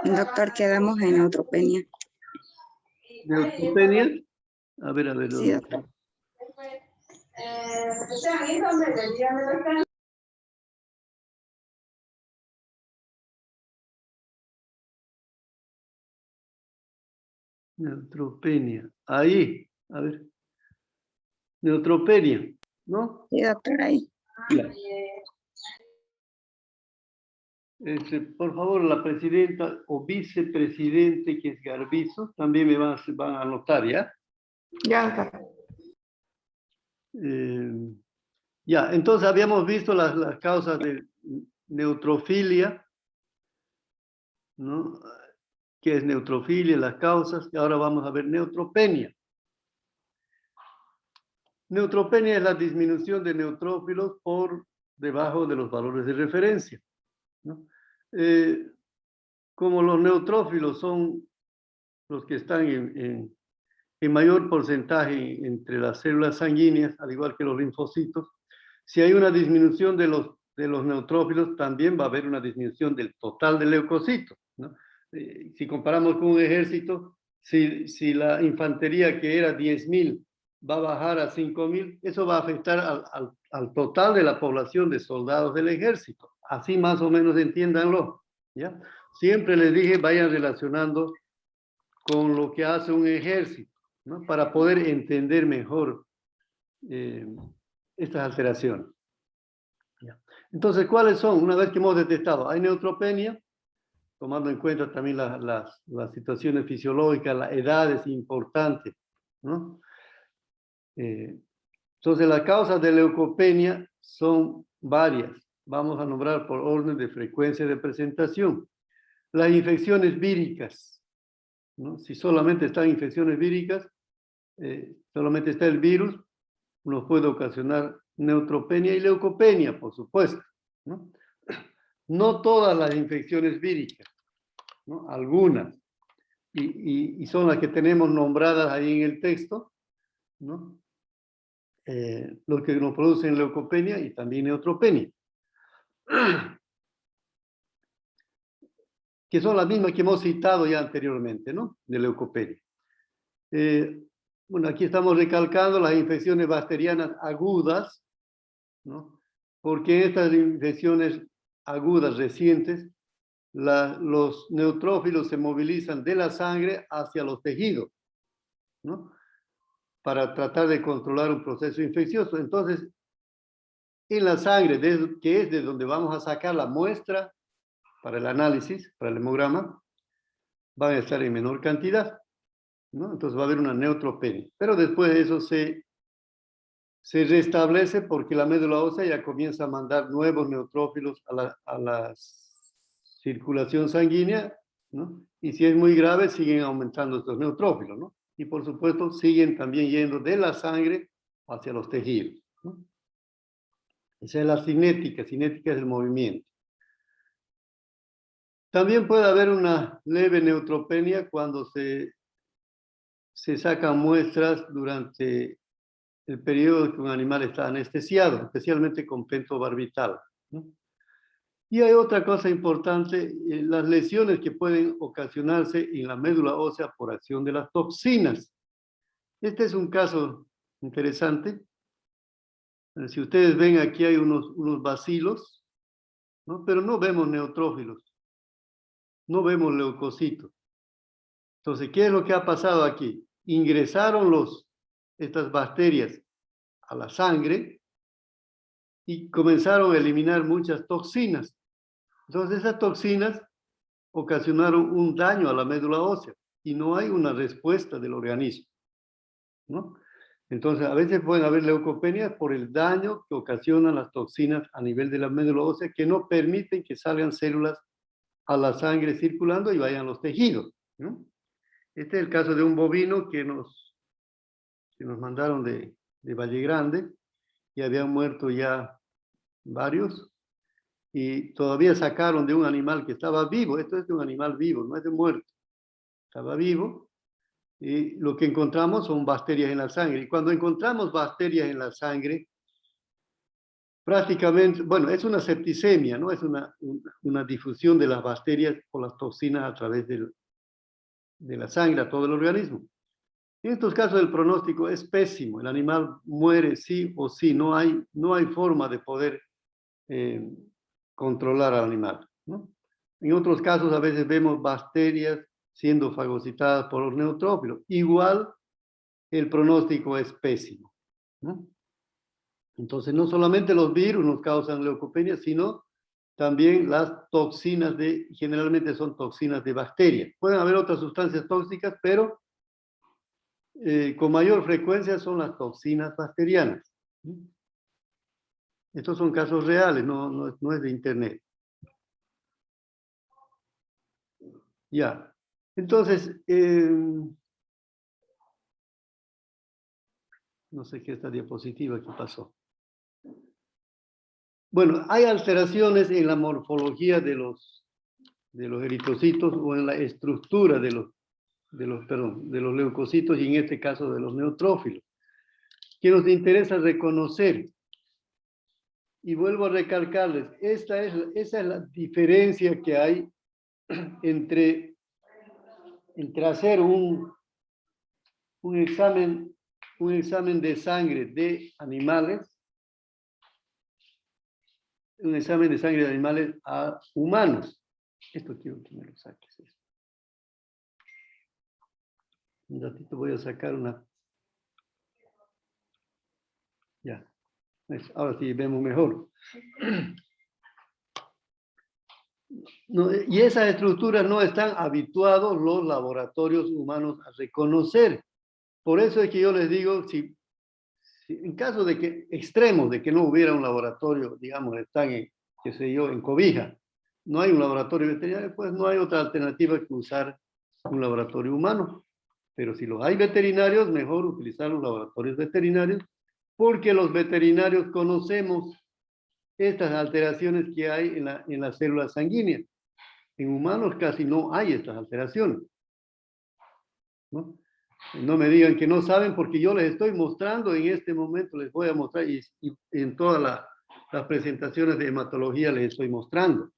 Doctor, quedamos en neutropenia. ¿Neutropenia? A ver, Sí, ¿dónde? doctor. Neutropenia. Ahí, a ver. Neutropenia, ¿no? Sí, doctor, ahí. Ya. Por favor, la presidenta o vicepresidente, que es Garbizo, también me van a anotar, ¿ya? Ya, doctor. Ya, entonces habíamos visto las causas de neutrofilia, ¿no? ¿Qué es neutrofilia? Las causas, y ahora vamos a ver neutropenia. Neutropenia es la disminución de neutrófilos por debajo de los valores de referencia, ¿no? Como los neutrófilos son los que están en mayor porcentaje entre las células sanguíneas, al igual que los linfocitos, si hay una disminución de los neutrófilos, también va a haber una disminución del total de leucocitos, ¿no? Si comparamos con un ejército, si la infantería que era 10.000 va a bajar a 5.000, eso va a afectar al total de la población de soldados del ejército. Así más o menos entiéndanlo, ¿ya? Siempre les dije, vayan relacionando con lo que hace un ejército, ¿no? Para poder entender mejor estas alteraciones. ¿Ya? Entonces, ¿cuáles son? Una vez que hemos detectado, hay neutropenia, tomando en cuenta también las situaciones fisiológicas, la edad es importante, ¿no? Entonces, las causas de leucopenia son varias. Vamos a nombrar por orden de frecuencia de presentación. Las infecciones víricas, ¿no? Si solamente están infecciones víricas, solamente está el virus, nos puede ocasionar neutropenia y leucopenia, por supuesto, ¿no? No todas las infecciones víricas, ¿no? Algunas, y son las que tenemos nombradas ahí en el texto, ¿no? Los que nos producen leucopenia y también neutropenia, que son las mismas que hemos citado ya anteriormente, ¿no? De leucopenia. Bueno, aquí estamos recalcando las infecciones bacterianas agudas, ¿no? Porque estas infecciones agudas recientes, los neutrófilos se movilizan de la sangre hacia los tejidos, ¿no? Para tratar de controlar un proceso infeccioso. Entonces, en la sangre, que es de donde vamos a sacar la muestra para el análisis, para el hemograma, van a estar en menor cantidad, ¿no? Entonces va a haber una neutropenia. Pero después de eso se restablece porque la médula ósea ya comienza a mandar nuevos neutrófilos a la circulación sanguínea, ¿no? Y si es muy grave, siguen aumentando estos neutrófilos, ¿no? Y por supuesto, siguen también yendo de la sangre hacia los tejidos, ¿no? Esa es la cinética. Cinética es el movimiento. También puede haber una leve neutropenia cuando se sacan muestras durante el periodo que un animal está anestesiado, especialmente con pentobarbital, ¿no? Y hay otra cosa importante, las lesiones que pueden ocasionarse en la médula ósea por acción de las toxinas. Este es un caso interesante. Si ustedes ven, aquí hay unos bacilos, ¿no? Pero no vemos neutrófilos, no vemos leucocitos. Entonces, ¿qué es lo que ha pasado aquí? Ingresaron estas bacterias a la sangre y comenzaron a eliminar muchas toxinas. Entonces, esas toxinas ocasionaron un daño a la médula ósea y no hay una respuesta del organismo, ¿no? Entonces, a veces pueden haber leucopenias por el daño que ocasionan las toxinas a nivel de la médula ósea que no permiten que salgan células a la sangre circulando y vayan a los tejidos, ¿no? Este es el caso de un bovino que nos mandaron de Valle Grande y habían muerto ya varios y todavía sacaron de un animal que estaba vivo. Esto es de un animal vivo, no es de muerto. Estaba vivo y lo que encontramos son bacterias en la sangre. Y cuando encontramos bacterias en la sangre, prácticamente, bueno, es una septicemia, ¿no? Es una difusión de las bacterias o las toxinas a través de la sangre a todo el organismo. En estos casos el pronóstico es pésimo, el animal muere sí o sí, no hay forma de poder controlar al animal, ¿no? En otros casos a veces vemos bacterias siendo fagocitadas por los neutrófilos. Igual el pronóstico es pésimo, ¿no? Entonces no solamente los virus nos causan leucopenia, sino también las toxinas generalmente son toxinas de bacterias. Pueden haber otras sustancias tóxicas, pero con mayor frecuencia son las toxinas bacterianas. Estos son casos reales, no es de internet. Ya. Entonces, no sé qué esta diapositiva que pasó. Bueno, hay alteraciones en la morfología de los eritrocitos o en la estructura de los leucocitos y en este caso de los neutrófilos, que nos interesa reconocer. Y vuelvo a recalcarles, esa es la diferencia que hay entre hacer un examen de sangre de animales, un examen de sangre de animales a humanos. Esto quiero que me lo saques. Un ratito voy a sacar una. Ya. Ahora sí vemos mejor. No, y esas estructuras no están habituados los laboratorios humanos a reconocer. Por eso es que yo les digo, si en caso de que extremos de que no hubiera un laboratorio, digamos, están en, qué sé yo, en Cobija, no hay un laboratorio veterinario, pues no hay otra alternativa que usar un laboratorio humano. Pero si los hay veterinarios, mejor utilizar los laboratorios veterinarios, porque los veterinarios conocemos estas alteraciones que hay en las células sanguíneas. En humanos casi no hay estas alteraciones, ¿no? No me digan que no saben porque yo les estoy mostrando en este momento, les voy a mostrar y en todas las presentaciones de hematología les estoy mostrando,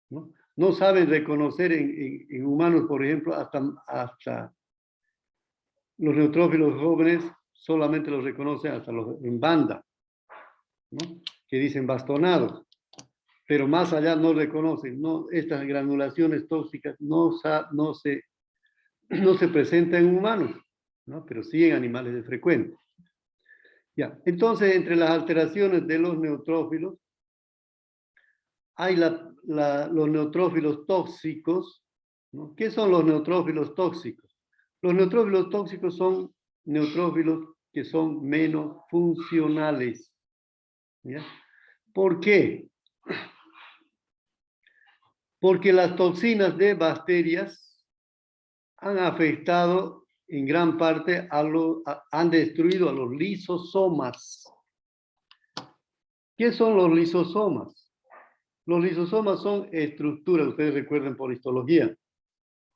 ¿no? No saben reconocer en humanos, por ejemplo, hasta los neutrófilos jóvenes solamente los reconocen hasta en banda, ¿no? Que dicen bastonados, pero más allá no reconocen, no, estas granulaciones tóxicas no se presentan en humanos, ¿no? Pero sí en animales de frecuente. Ya. Entonces, entre las alteraciones de los neutrófilos, hay los neutrófilos tóxicos, ¿no? ¿Qué son los neutrófilos tóxicos? Los neutrófilos tóxicos son neutrófilos que son menos funcionales, ¿ya? ¿Por qué? Porque las toxinas de bacterias han afectado en gran parte han destruido a los lisosomas. ¿Qué son los lisosomas? Los lisosomas son estructuras, ustedes recuerden por histología,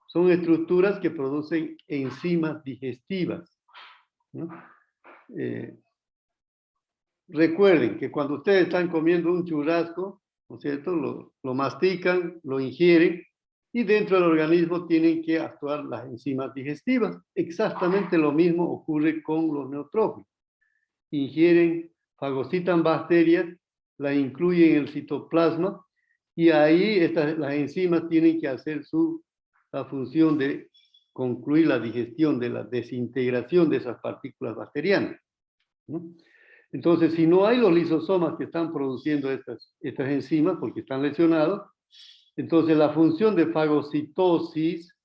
son estructuras que producen enzimas digestivas, ¿no? Recuerden que cuando ustedes están comiendo un churrasco, ¿no es cierto? Lo mastican, lo ingieren, y dentro del organismo tienen que actuar las enzimas digestivas. Exactamente lo mismo ocurre con los neutrófilos. Ingieren, fagocitan bacterias, las incluyen en el citoplasma, y ahí las enzimas tienen que hacer la función de concluir la digestión, de la desintegración de esas partículas bacterianas, ¿no? Entonces, si no hay los lisosomas que están produciendo estas enzimas porque están lesionados, entonces la función de fagocitosis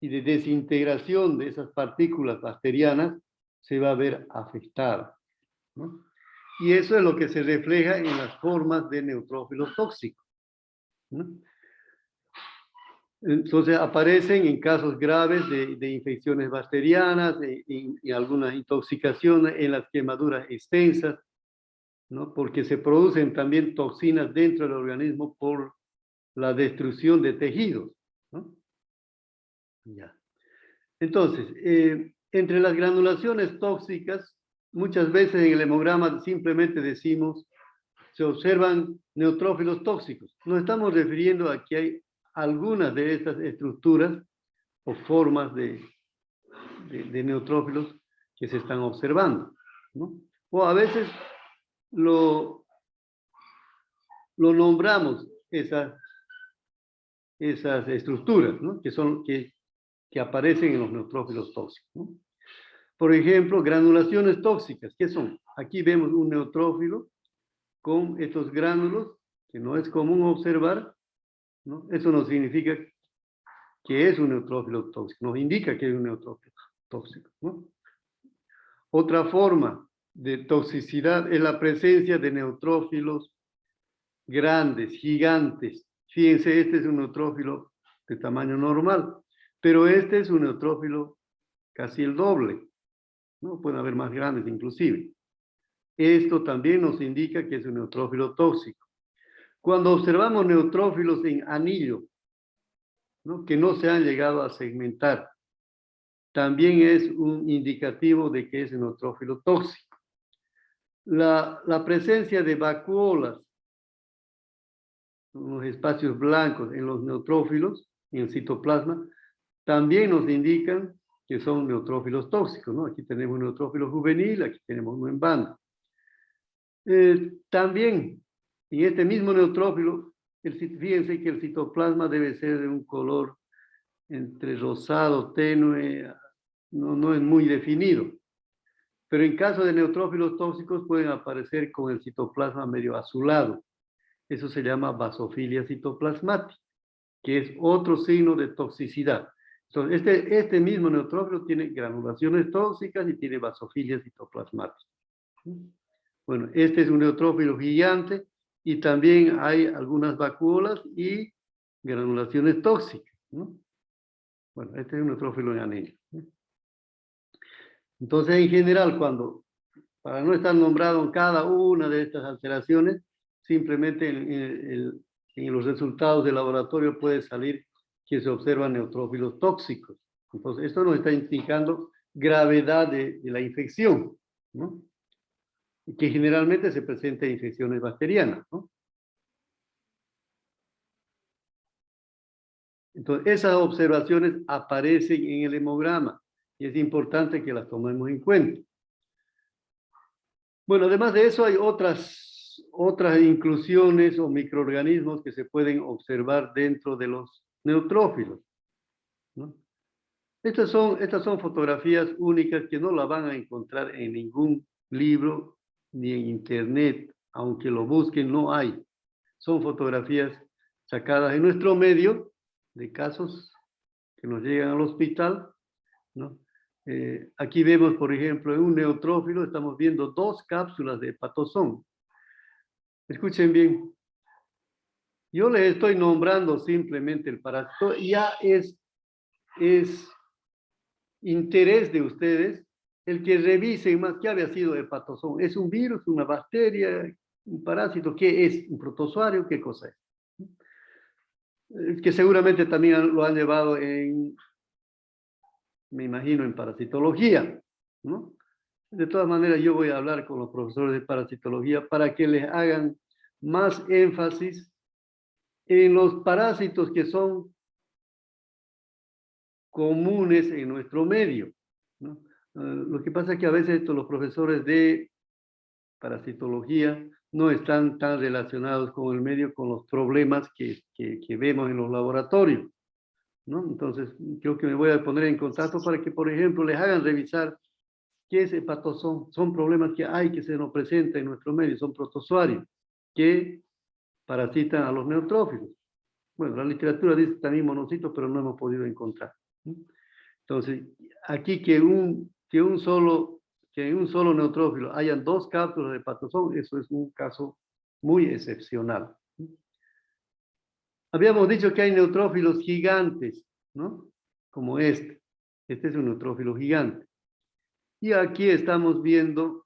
y de desintegración de esas partículas bacterianas se va a ver afectada, ¿no? Y eso es lo que se refleja en las formas de neutrófilos tóxicos, ¿no? Entonces aparecen en casos graves de infecciones bacterianas, y algunas intoxicaciones en las quemaduras extensas, ¿no? Porque se producen también toxinas dentro del organismo por la destrucción de tejidos, ¿no? Ya. Entonces, entre las granulaciones tóxicas, muchas veces en el hemograma simplemente decimos se observan neutrófilos tóxicos. Nos estamos refiriendo a que hay algunas de estas estructuras o formas de neutrófilos que se están observando, ¿no? O a veces lo nombramos esas estructuras, ¿no? que aparecen en los neutrófilos tóxicos, ¿no? Por ejemplo, granulaciones tóxicas. ¿Qué son? Aquí vemos un neutrófilo con estos gránulos que no es común observar, ¿no? Eso no significa que es un neutrófilo tóxico, nos indica que es un neutrófilo tóxico, ¿no? Otra forma de toxicidad es la presencia de neutrófilos grandes, gigantes. Fíjense, este es un neutrófilo de tamaño normal, pero este es un neutrófilo casi el doble, ¿no? Pueden haber más grandes inclusive. Esto también nos indica que es un neutrófilo tóxico. Cuando observamos neutrófilos en anillo, ¿no? Que no se han llegado a segmentar, también es un indicativo de que es un neutrófilo tóxico. La presencia de vacuolas, unos espacios blancos en los neutrófilos, en el citoplasma, también nos indican que son neutrófilos tóxicos, ¿no? Aquí tenemos un neutrófilo juvenil, aquí tenemos uno en banda. También, en este mismo neutrófilo, fíjense que el citoplasma debe ser de un color entre rosado, tenue, no es muy definido. Pero en caso de neutrófilos tóxicos pueden aparecer con el citoplasma medio azulado. Eso se llama basofilia citoplasmática, que es otro signo de toxicidad. Entonces, este mismo neutrófilo tiene granulaciones tóxicas y tiene basofilia citoplasmática. Bueno, este es un neutrófilo gigante y también hay algunas vacuolas y granulaciones tóxicas, ¿no? Bueno, este es un neutrófilo en anillo. Entonces, en general, para no estar nombrado en cada una de estas alteraciones, simplemente en los resultados del laboratorio puede salir que se observan neutrófilos tóxicos. Entonces, esto nos está indicando gravedad de la infección, ¿no? Que generalmente se presenta en infecciones bacterianas, ¿no? Entonces, esas observaciones aparecen en el hemograma y es importante que las tomemos en cuenta. Bueno, además de eso hay otras inclusiones o microorganismos que se pueden observar dentro de los neutrófilos, ¿no? Estas son fotografías únicas que no las van a encontrar en ningún libro ni en internet, aunque lo busquen, no hay. Son fotografías sacadas en nuestro medio de casos que nos llegan al hospital, ¿no? Aquí vemos, por ejemplo, en un neutrófilo estamos viendo 2 cápsulas de hepatosón. Escuchen bien. Yo les estoy nombrando simplemente el parásito. Ya es interés de ustedes el que revisen más qué había sido hepatosón. ¿Es un virus, una bacteria, un parásito? ¿Qué es? ¿Un protozoario? ¿Qué cosa es? Que seguramente también lo han llevado me imagino, en parasitología, ¿no? De todas maneras, yo voy a hablar con los profesores de parasitología para que les hagan más énfasis en los parásitos que son comunes en nuestro medio, ¿no? Lo que pasa es que a veces los profesores de parasitología no están tan relacionados con el medio, con los problemas que vemos en los laboratorios, ¿no? Entonces, creo que me voy a poner en contacto para que, por ejemplo, les hagan revisar qué es hepatosón. Son problemas que hay que se nos presenta en nuestro medio, son protozoarios que parasitan a los neutrófilos. Bueno, la literatura dice también monocitos, pero no hemos podido encontrar, ¿no? Entonces, aquí que en un solo neutrófilo hayan 2 cápsulas de hepatosón, eso es un caso muy excepcional. Habíamos dicho que hay neutrófilos gigantes, ¿no? Como este. Este es un neutrófilo gigante. Y aquí estamos viendo,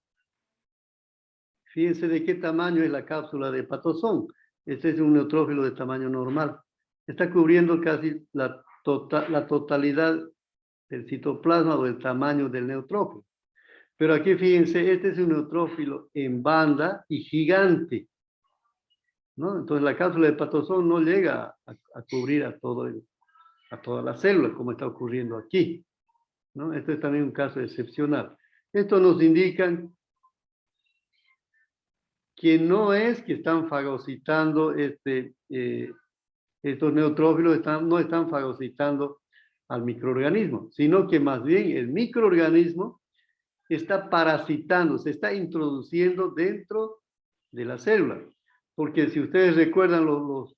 fíjense de qué tamaño es la cápsula de hepatosón. Este es un neutrófilo de tamaño normal. Está cubriendo casi la totalidad del citoplasma o el tamaño del neutrófilo. Pero aquí fíjense, este es un neutrófilo en banda y gigante. ¿no? Entonces la cápsula de patozón no llega a cubrir a toda la célula, como está ocurriendo aquí, ¿no? Esto es también un caso excepcional. Esto nos indica que no es que están fagocitando estos neutrófilos, no están fagocitando al microorganismo, sino que más bien el microorganismo está parasitando, se está introduciendo dentro de la célula. Porque si ustedes recuerdan, los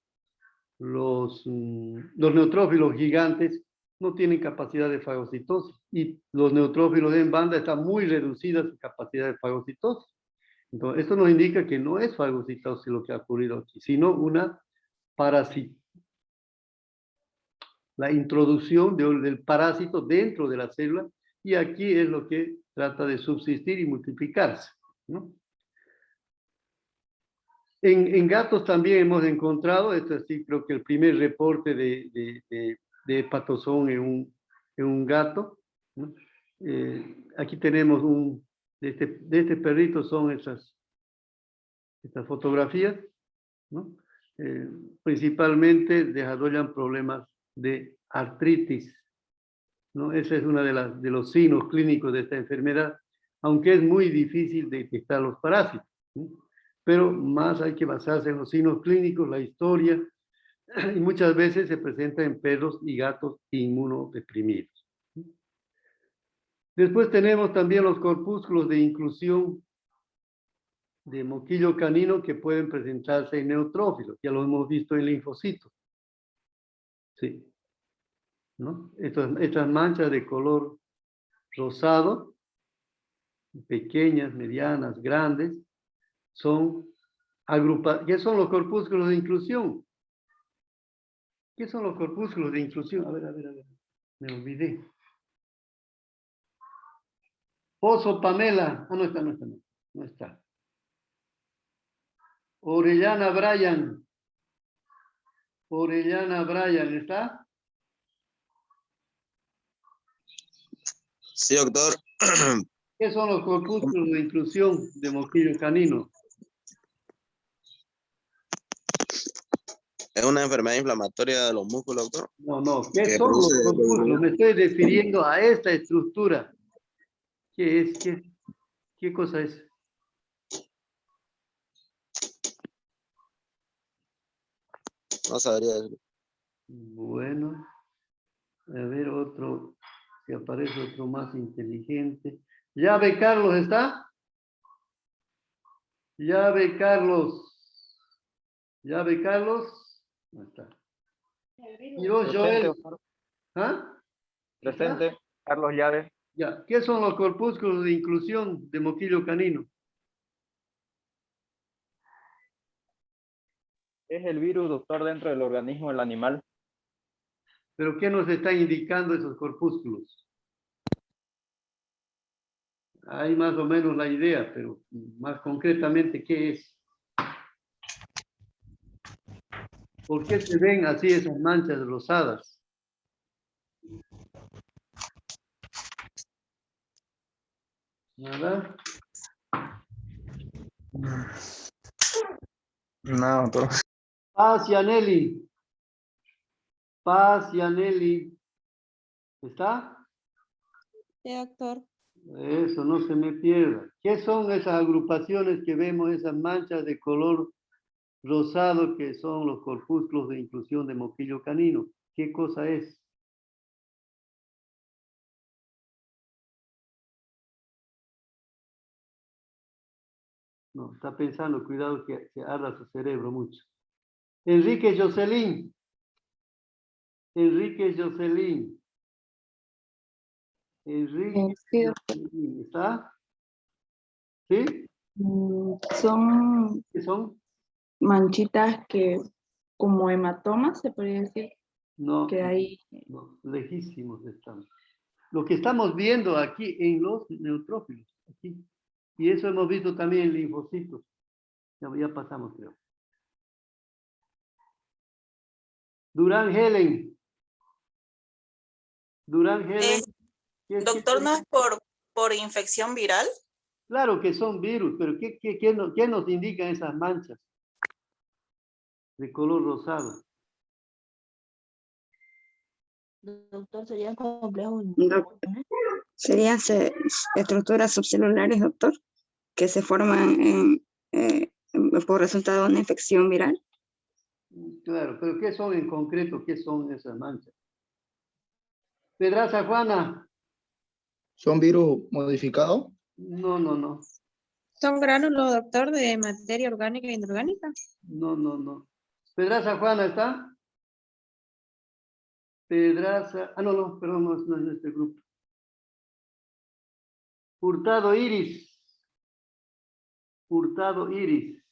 neutrófilos gigantes no tienen capacidad de fagocitosis y los neutrófilos en banda están muy reducidas su capacidad de fagocitosis. Entonces, esto nos indica que no es fagocitosis lo que ha ocurrido aquí, sino una la introducción del parásito dentro de la célula, y aquí es lo que trata de subsistir y multiplicarse, ¿no? En gatos también hemos encontrado, esto sí creo que el primer reporte de patozón en un gato, ¿no? Aquí tenemos de este perrito son estas fotografías, ¿no? Principalmente desarrollan problemas de artritis, ¿no? Ese es uno de los signos clínicos de esta enfermedad, aunque es muy difícil detectar los parásitos, ¿no? Pero más hay que basarse en los signos clínicos, la historia, y muchas veces se presenta en perros y gatos inmunodeprimidos. Después tenemos también los corpúsculos de inclusión de moquillo canino que pueden presentarse en neutrófilos, ya lo hemos visto en linfocitos. Sí, ¿no? Estas manchas de color rosado, pequeñas, medianas, grandes, son agrupadas. ¿Qué son los corpúsculos de inclusión? ¿Qué son los corpúsculos de inclusión? A ver, me olvidé. Pozo Pamela. Ah, no está. Orellana Bryan, ¿está? Sí, doctor. ¿Qué son los corpúsculos de inclusión de moquillo canino? Es una enfermedad inflamatoria de los músculos, doctor. No. ¿Qué Que son los produce corpúsculos? Me estoy refiriendo a esta estructura. ¿Qué es? ¿Qué cosa es? No sabría decirlo. Bueno, a ver otro, si aparece otro más inteligente. Llave Carlos, ¿está? Llave Carlos. No está. Y vos, Joel. ¿Ah? Presente, Carlos Llave. Ya. ¿Qué son los corpúsculos de inclusión de moquillo canino? Es el virus, doctor, dentro del organismo del animal. ¿Pero qué nos están indicando esos corpúsculos? Hay más o menos la idea, pero más concretamente, ¿qué es? ¿Por qué se ven así esas manchas rosadas? ¿Nada? No, doctor. Paz y Aneli. ¿Está? Sí, doctor. Eso, no se me pierda. ¿Qué son esas agrupaciones que vemos, esas manchas de color rosado que son los corpúsculos de inclusión de moquillo canino? ¿Qué cosa es? No, está pensando, cuidado que se arda su cerebro mucho. Enrique Jocelyn. Sí, ¿Está? ¿Sí? son ¿Qué son? manchitas que, como hematomas, se podría decir, No, que hay. no, lejísimos estamos. Lo que estamos viendo aquí en los neutrófilos, aquí. Y eso hemos visto también en linfocitos. Ya pasamos, creo. Durán Helen. Doctor, ¿no es por infección viral? Claro que son virus, pero ¿qué nos indican esas manchas? de color rosado. Doctor, serían complejos. Serían estructuras subcelulares, doctor, que se forman por resultado de una infección viral. Claro, pero ¿qué son en concreto? ¿Qué son esas manchas? Pedraza Juana. ¿Son virus modificados? No, no, no. ¿Son gránulos, doctor, de materia orgánica e inorgánica? No, no, no. Pedraza Juana, ¿está? Pedraza. Ah, no, no, perdón, no es de este grupo. Hurtado Iris. Hurtado Iris.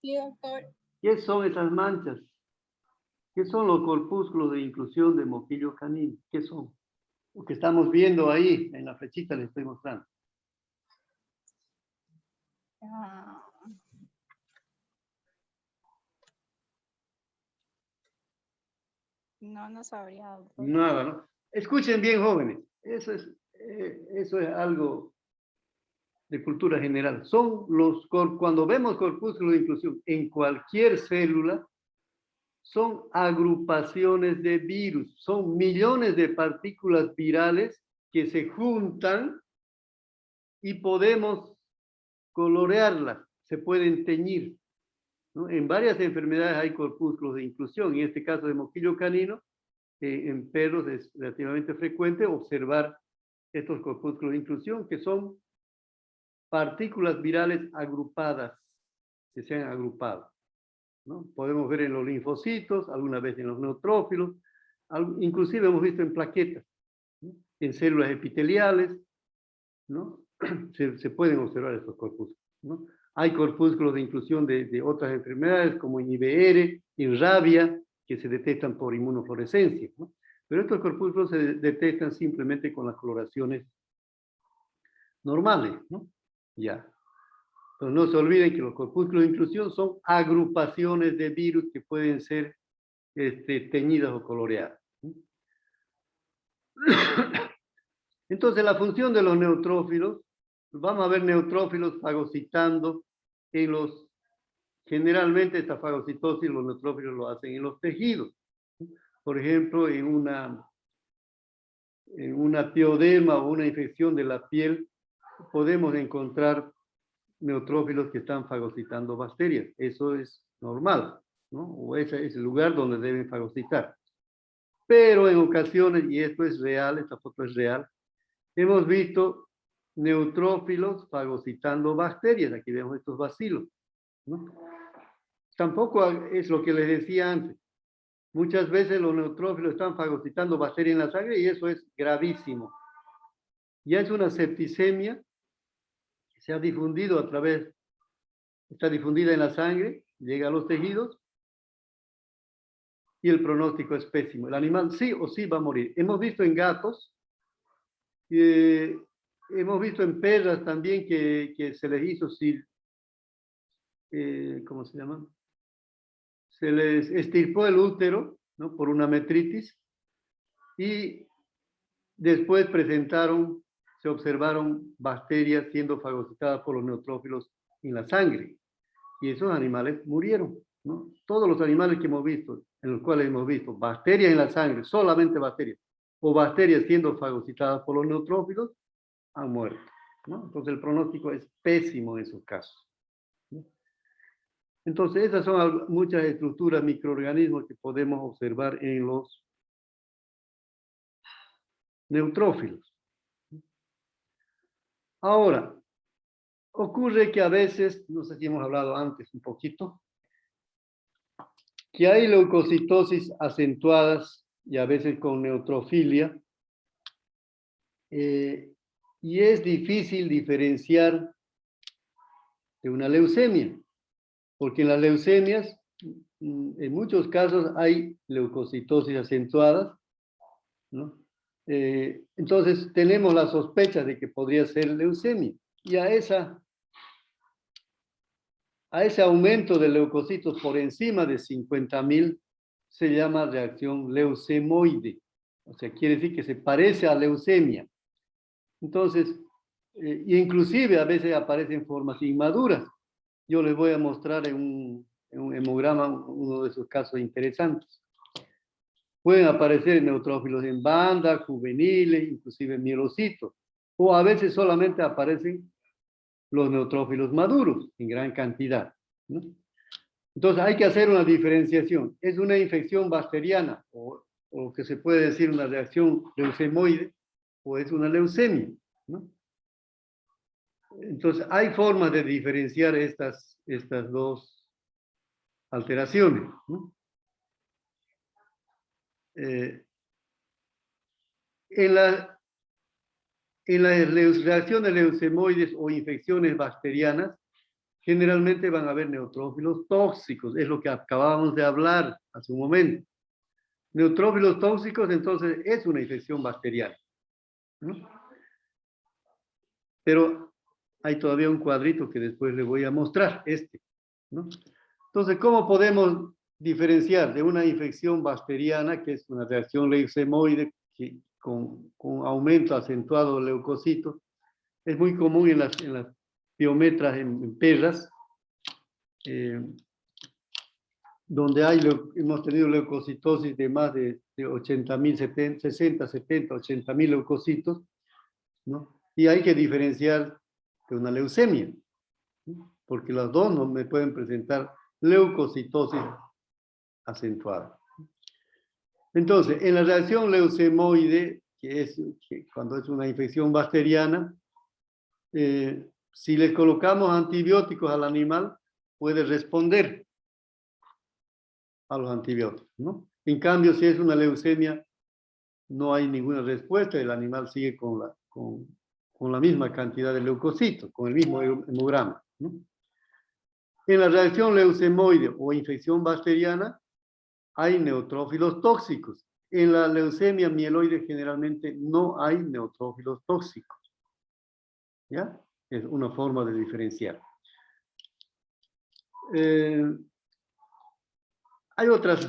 Sí, doctor. ¿Qué son esas manchas? ¿Qué son los corpúsculos de inclusión de moquillo canino? ¿Qué son? Lo que estamos viendo ahí, en la flechita les estoy mostrando. No sabría, doctor. Nada, ¿no? Escuchen bien, jóvenes. Eso es algo de cultura general. Son cuando vemos corpúsculos de inclusión en cualquier célula, son agrupaciones de virus, son millones de partículas virales que se juntan y podemos colorearlas, se pueden teñir, ¿no? En varias enfermedades hay corpúsculos de inclusión, en este caso de moquillo canino, en perros es relativamente frecuente observar estos corpúsculos de inclusión, que son partículas virales agrupadas, que se han agrupado, ¿no? Podemos ver en los linfocitos, alguna vez en los neutrófilos, inclusive hemos visto en plaquetas, ¿no? En células epiteliales, ¿no? Se pueden observar estos corpúsculos, ¿no? Hay corpúsculos de inclusión de otras enfermedades, como en IBR, en rabia, que se detectan por inmunofluorescencia, ¿no? Pero estos corpúsculos se detectan simplemente con las coloraciones normales, ¿no? Ya. Pero no se olviden que los corpúsculos de inclusión son agrupaciones de virus que pueden ser teñidas o coloreadas. Entonces, la función de los neutrófilos, vamos a ver neutrófilos fagocitando en los, generalmente esta fagocitosis los neutrófilos lo hacen en los tejidos. Por ejemplo, en una piodema o una infección de la piel, podemos encontrar neutrófilos que están fagocitando bacterias. Eso es normal, ¿no? O ese es el lugar donde deben fagocitar. Pero en ocasiones, y esto es real, esta foto es real, hemos visto neutrófilos fagocitando bacterias. Aquí vemos estos bacilos, ¿no? Tampoco es lo que les decía antes. Muchas veces los neutrófilos están fagocitando bacterias en la sangre y eso es gravísimo. Ya es una septicemia que se ha difundido está difundida en la sangre, llega a los tejidos y el pronóstico es pésimo. El animal sí o sí va a morir. Hemos visto en gatos, hemos visto en perras también que se les hizo, ¿cómo se llama? Se les extirpó el útero, ¿no? Por una metritis y después se observaron bacterias siendo fagocitadas por los neutrófilos en la sangre y esos animales murieron, ¿no? Todos los animales que hemos visto, en los cuales hemos visto bacterias en la sangre, solamente bacterias, o bacterias siendo fagocitadas por los neutrófilos, han muerto, ¿no? Entonces el pronóstico es pésimo en esos casos, ¿no? Entonces esas son muchas estructuras, microorganismos que podemos observar en los neutrófilos. Ahora, ocurre que a veces, no sé si hemos hablado antes un poquito, que hay leucocitosis acentuadas y a veces con neutrofilia, y es difícil diferenciar de una leucemia, porque en las leucemias, en muchos casos hay leucocitosis acentuadas, ¿no? Entonces tenemos la sospecha de que podría ser leucemia, y a ese aumento de leucocitos por encima de 50.000 se llama reacción leucemoide. O sea, quiere decir que se parece a leucemia. Entonces, inclusive a veces aparecen formas inmaduras. Yo les voy a mostrar en en un hemograma uno de esos casos interesantes. Pueden aparecer neutrófilos en banda, juveniles, inclusive mielocitos, o a veces solamente aparecen los neutrófilos maduros en gran cantidad, ¿no? Entonces hay que hacer una diferenciación. ¿Es una infección bacteriana o que se puede decir una reacción leucemoide o es una leucemia, ¿no? Entonces hay formas de diferenciar estas dos alteraciones, ¿no? En las reacciones leucemoides o infecciones bacterianas, generalmente van a haber neutrófilos tóxicos, es lo que acabamos de hablar hace un momento. Neutrófilos tóxicos, entonces, es una infección bacteriana, ¿no? Pero hay todavía un cuadrito que después les voy a mostrar, ¿no? Entonces, ¿cómo podemos diferenciar de una infección bacteriana, que es una reacción leucemoide con aumento acentuado de leucocitos? Es muy común en las piometras en perras, donde hemos tenido leucocitosis de más de 80.000, 60, 70, 80.000 leucocitos, ¿no? Y hay que diferenciar de una leucemia, ¿no? Porque las dos no me pueden presentar leucocitosis acentuada. Entonces, en la reacción leucemoide, que cuando es una infección bacteriana, si le colocamos antibióticos al animal, puede responder a los antibióticos, ¿no? En cambio, si es una leucemia, no hay ninguna respuesta, el animal sigue con la misma cantidad de leucocitos, con el mismo hemograma, ¿no? En la reacción leucemoide o infección bacteriana, hay neutrófilos tóxicos. En la leucemia mieloide generalmente no hay neutrófilos tóxicos, ¿ya? Es una forma de diferenciar. Hay otros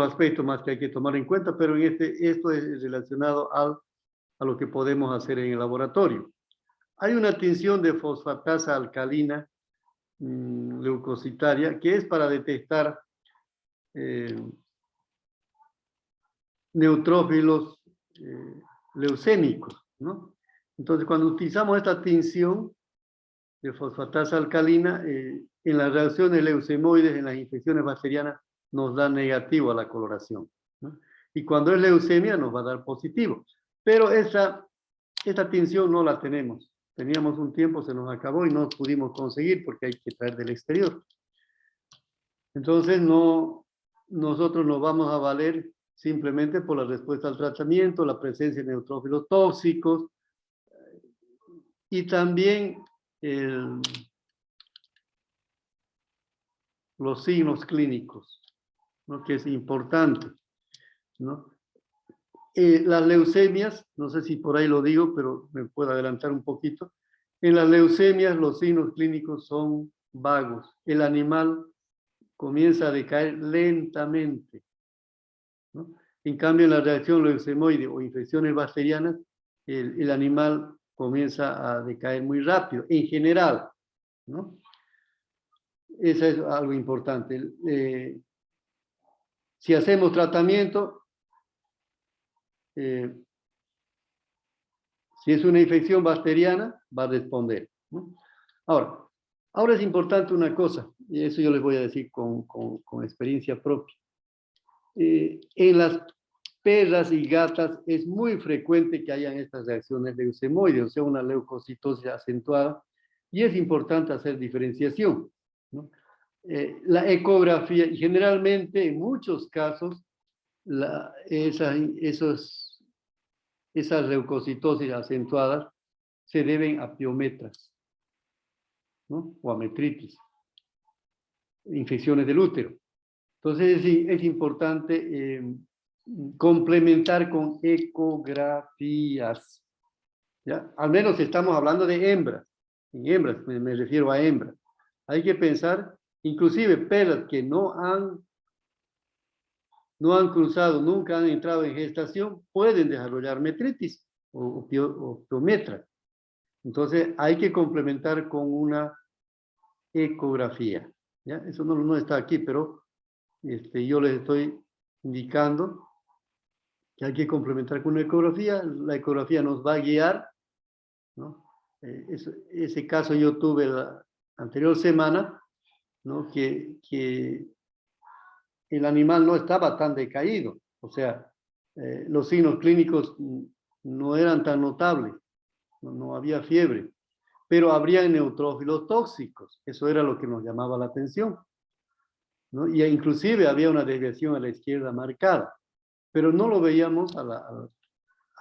aspectos más que hay que tomar en cuenta, pero esto es relacionado a lo que podemos hacer en el laboratorio. Hay una tinción de fosfatasa alcalina leucocitaria que es para detectar neutrófilos leucémicos, ¿no? Entonces, cuando utilizamos esta tinción de fosfatasa alcalina, en las reacciones leucemoides, en las infecciones bacterianas, nos da negativo a la coloración, ¿no? Y cuando es leucemia, nos va a dar positivo. Pero esta tinción no la tenemos. Teníamos un tiempo, se nos acabó y no pudimos conseguir porque hay que traer del exterior. Entonces, nosotros nos vamos a valer simplemente por la respuesta al tratamiento, la presencia de neutrófilos tóxicos y también los signos clínicos, ¿no? Que es importante, ¿no? Las leucemias, no sé si por ahí lo digo, pero me puedo adelantar un poquito. En las leucemias los signos clínicos son vagos. El animal comienza a decaer lentamente, ¿no? En cambio, en la reacción leucemoide o infecciones bacterianas, el animal comienza a decaer muy rápido, en general, ¿no? Eso es algo importante. Si hacemos tratamiento, si es una infección bacteriana, va a responder, ¿no? Ahora es importante una cosa, y eso yo les voy a decir con experiencia propia. En las perras y gatas es muy frecuente que hayan estas reacciones leucemoides, o sea, una leucocitosis acentuada, y es importante hacer diferenciación, ¿no? La ecografía, y generalmente en muchos casos, esas leucocitosis acentuadas se deben a piometras, ¿no? O a metritis, infecciones del útero. Entonces es importante complementar con ecografías, ¿ya? Al menos estamos hablando de hembras. En hembras, me refiero a hembras. Hay que pensar, inclusive perras que no han cruzado, nunca han entrado en gestación, pueden desarrollar metritis o piometra. Entonces hay que complementar con una ecografía. ¿Ya? Eso no está aquí, pero yo les estoy indicando que hay que complementar con una ecografía. La ecografía nos va a guiar, ¿no? Ese caso yo tuve la anterior semana, ¿no? Que el animal no estaba tan decaído, o sea, los signos clínicos no eran tan notables, no había fiebre, pero habría neutrófilos tóxicos, eso era lo que nos llamaba la atención, ¿no? Y inclusive había una desviación a la izquierda marcada, pero no lo veíamos a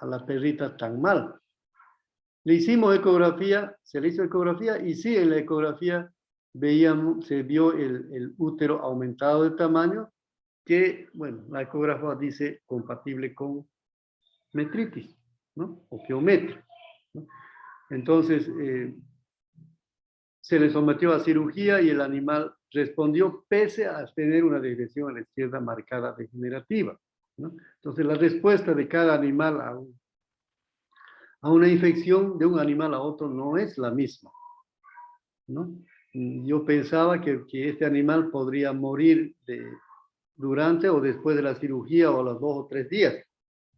la perrita tan mal. Le hicimos ecografía, se le hizo ecografía, y sí, en la ecografía se vio el útero aumentado de tamaño, que, bueno, la ecógrafa dice compatible con metritis, ¿no? O geometría, ¿no? Entonces, se le sometió a cirugía y el animal respondió pese a tener una desviación a la izquierda marcada degenerativa, ¿no? Entonces, la respuesta de cada animal a una infección de un animal a otro no es la misma, ¿no? Yo pensaba que este animal podría morir durante o después de la cirugía o a los 2 o 3 días,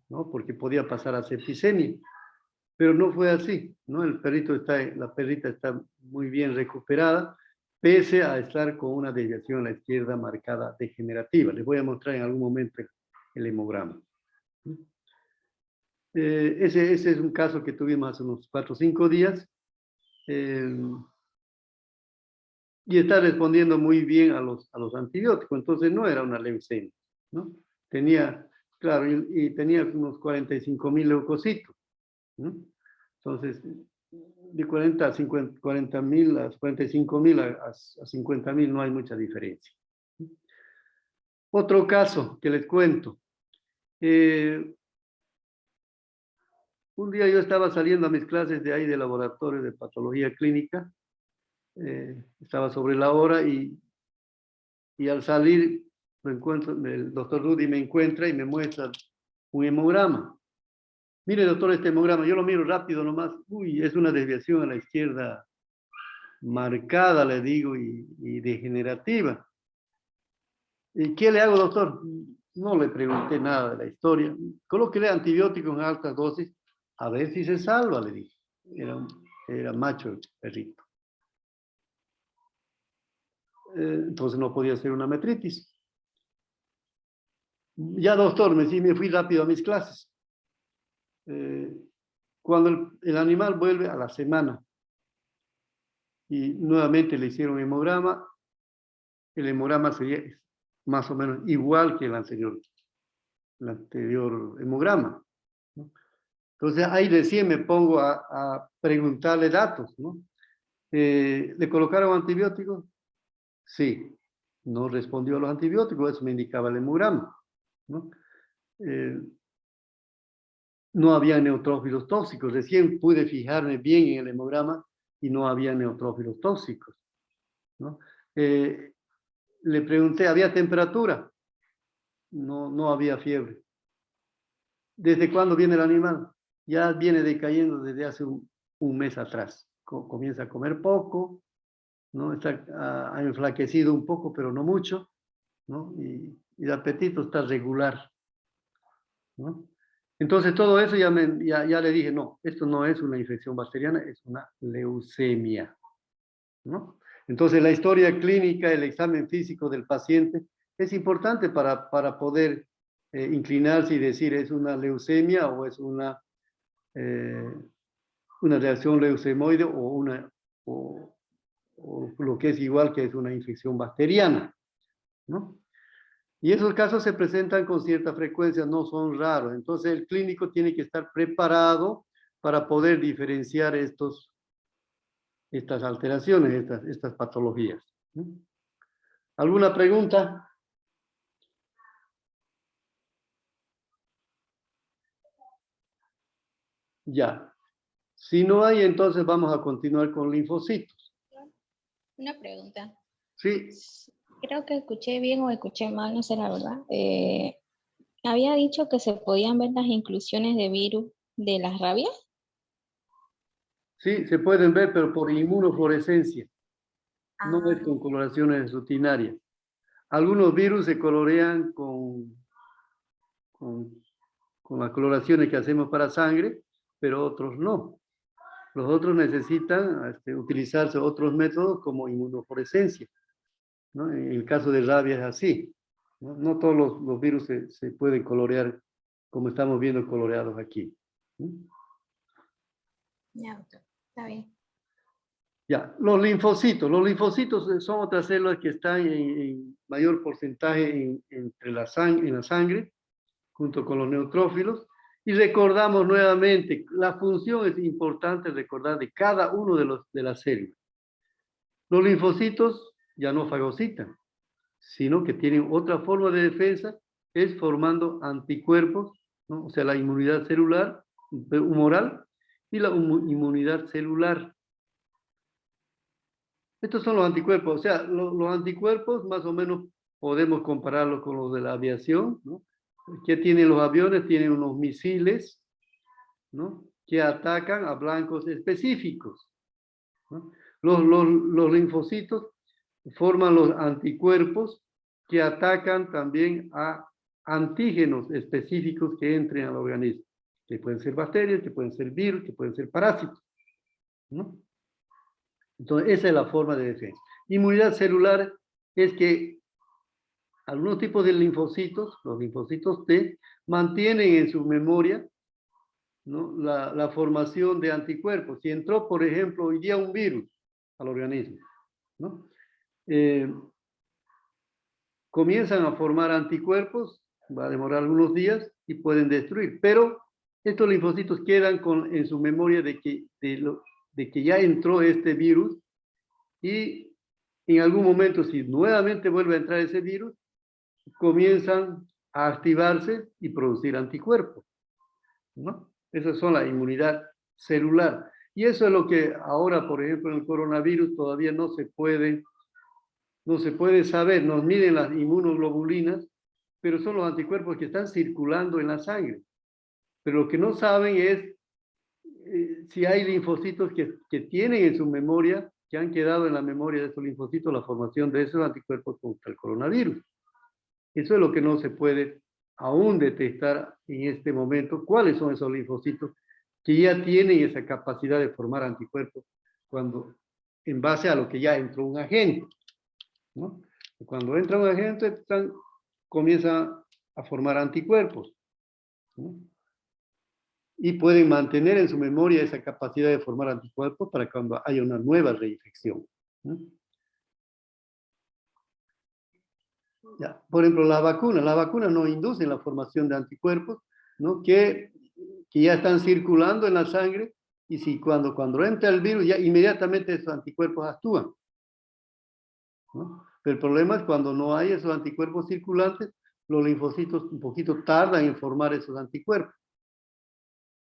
¿no? Porque podía pasar a septicemia. Pero no fue así, ¿no? La perrita está muy bien recuperada, pese a estar con una desviación a la izquierda marcada degenerativa. Les voy a mostrar en algún momento el hemograma. Ese es un caso que tuvimos hace unos 4 o 5 días. Y está respondiendo muy bien a los antibióticos, entonces no era una leucemia, ¿no? Tenía, claro, y tenía unos 45.000 leucocitos, ¿no? Entonces, de 40 a 40.000 a 45.000 a 50.000 no hay mucha diferencia. Otro caso que les cuento. Un día yo estaba saliendo a mis clases de ahí de laboratorio de patología clínica. Estaba sobre la hora y al salir el doctor Rudy me encuentra y me muestra un hemograma. Mire, doctor, este hemograma, yo lo miro rápido nomás. Uy, es una desviación a la izquierda marcada, le digo, y degenerativa. ¿Y qué le hago, doctor? No le pregunté nada de la historia. Colóquele antibióticos en altas dosis, a ver si se salva, le dije. Era macho el perrito. Entonces no podía ser una metritis. Ya, doctor, me fui rápido a mis clases. Cuando el animal vuelve a la semana y nuevamente le hicieron hemograma, el hemograma sería más o menos igual que el anterior hemograma, ¿no? Entonces ahí recién me pongo a preguntarle datos, ¿no? ¿Le colocaron antibióticos? Sí, no respondió a los antibióticos, eso me indicaba el hemograma, ¿no? No había neutrófilos tóxicos, recién pude fijarme bien en el hemograma y no había neutrófilos tóxicos, ¿no? Le pregunté, ¿había temperatura? No había fiebre. ¿Desde cuándo viene el animal? Ya viene decayendo desde hace un mes atrás. Comienza a comer poco, ¿no? Ha enflaquecido un poco, pero no mucho, ¿no? Y el apetito está regular, ¿no? Entonces todo eso ya le dije, no, esto no es una infección bacteriana, es una leucemia, ¿no? Entonces la historia clínica, el examen físico del paciente es importante para poder inclinarse y decir es una leucemia o es una reacción leucemoide o lo que es igual que es una infección bacteriana, ¿no? Y esos casos se presentan con cierta frecuencia, no son raros. Entonces el clínico tiene que estar preparado para poder diferenciar estas alteraciones, estas patologías, ¿no? ¿Alguna pregunta? Ya. Si no hay, entonces vamos a continuar con linfocitos. Una pregunta. Sí. Creo que escuché bien o escuché mal, no sé la verdad. Había dicho que se podían ver las inclusiones de virus de las rabias. Sí, se pueden ver, pero por inmunofluorescencia. No es con coloraciones rutinarias. Algunos virus se colorean con las coloraciones que hacemos para sangre, pero otros no. Los otros necesitan utilizarse otros métodos como inmunofluorescencia, ¿no? En el caso de rabia es así, ¿no? No todos los virus se pueden colorear como estamos viendo coloreados aquí. Ya, doctor. Está bien. Ya, los linfocitos son otras células que están en mayor porcentaje en la sangre, junto con los neutrófilos. Y recordamos nuevamente, la función es importante recordar de cada uno de las células. Los linfocitos ya no fagocitan, sino que tienen otra forma de defensa, es formando anticuerpos, ¿no? O sea, la inmunidad celular, humoral, y la inmunidad celular. Estos son los anticuerpos, o sea, los anticuerpos más o menos podemos compararlos con los de la aviación, ¿no? ¿Qué tienen los aviones? Tienen unos misiles, ¿no? Que atacan a blancos específicos, ¿no? Los linfocitos forman los anticuerpos que atacan también a antígenos específicos que entren al organismo, que pueden ser bacterias, que pueden ser virus, que pueden ser parásitos, ¿no? Entonces, esa es la forma de defensa. Inmunidad celular es que algunos tipos de linfocitos, los linfocitos T, mantienen en su memoria, ¿no? la formación de anticuerpos. Si entró, por ejemplo, hoy día un virus al organismo, ¿no? Comienzan a formar anticuerpos, va a demorar algunos días y pueden destruir, pero estos linfocitos quedan en su memoria de que ya entró este virus y en algún momento, si nuevamente vuelve a entrar ese virus, comienzan a activarse y producir anticuerpos, ¿no? Esas son la inmunidad celular. Y eso es lo que ahora, por ejemplo, en el coronavirus todavía no se puede saber. Nos miden las inmunoglobulinas, pero son los anticuerpos que están circulando en la sangre. Pero lo que no saben es si hay linfocitos que tienen en su memoria, que han quedado en la memoria de esos linfocitos, la formación de esos anticuerpos contra el coronavirus. Eso es lo que no se puede aún detectar en este momento, cuáles son esos linfocitos que ya tienen esa capacidad de formar anticuerpos cuando, en base a lo que ya entró un agente, ¿no? Cuando entra un agente, comienzan a formar anticuerpos, ¿no? Y pueden mantener en su memoria esa capacidad de formar anticuerpos para cuando haya una nueva reinfección, ¿no? Ya, por ejemplo, las vacunas no inducen la formación de anticuerpos, ¿no? Que ya están circulando en la sangre y si cuando entra el virus ya inmediatamente esos anticuerpos actúan, ¿no? Pero el problema es cuando no hay esos anticuerpos circulantes, los linfocitos un poquito tardan en formar esos anticuerpos.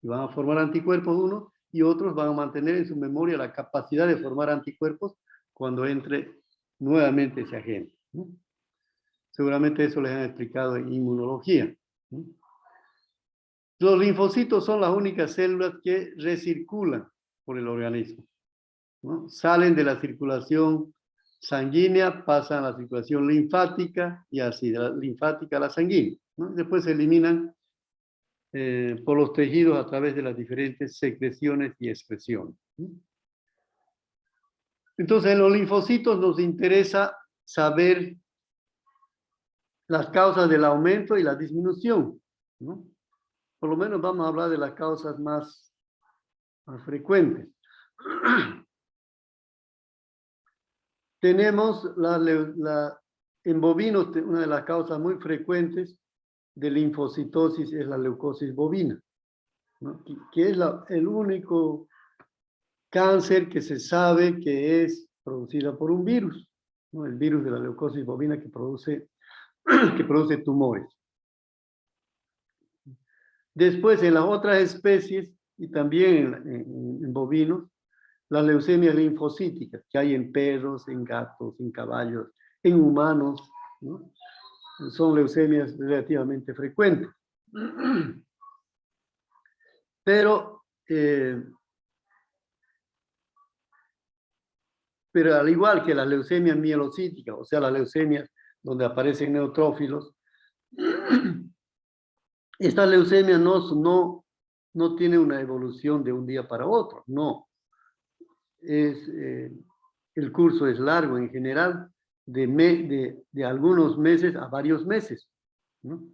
Y van a formar anticuerpos unos y otros van a mantener en su memoria la capacidad de formar anticuerpos cuando entre nuevamente ese agente, ¿no? Seguramente eso les han explicado en inmunología, ¿no? Los linfocitos son las únicas células que recirculan por el organismo, ¿no? Salen de la circulación sanguínea, pasan a la circulación linfática y así, de la linfática a la sanguínea, ¿no? Después se eliminan por los tejidos a través de las diferentes secreciones y excreciones, ¿no? Entonces, en los linfocitos nos interesa saber las causas del aumento y la disminución, ¿no? Por lo menos vamos a hablar de las causas más frecuentes. Tenemos en bovinos, una de las causas muy frecuentes de linfocitosis es la leucosis bovina, ¿no? Que es el único cáncer que se sabe que es producida por un virus, ¿no? El virus de la leucosis bovina que produce tumores. Después, en las otras especies, y también en bovinos, las leucemias linfocíticas, que hay en perros, en gatos, en caballos, en humanos, ¿no? Son leucemias relativamente frecuentes. Pero pero al igual que las leucemias mielocíticas, o sea, las leucemias donde aparecen neutrófilos, estas leucemias no tienen una evolución de un día para otro, no. El curso es largo en general, de algunos meses a varios meses, ¿no?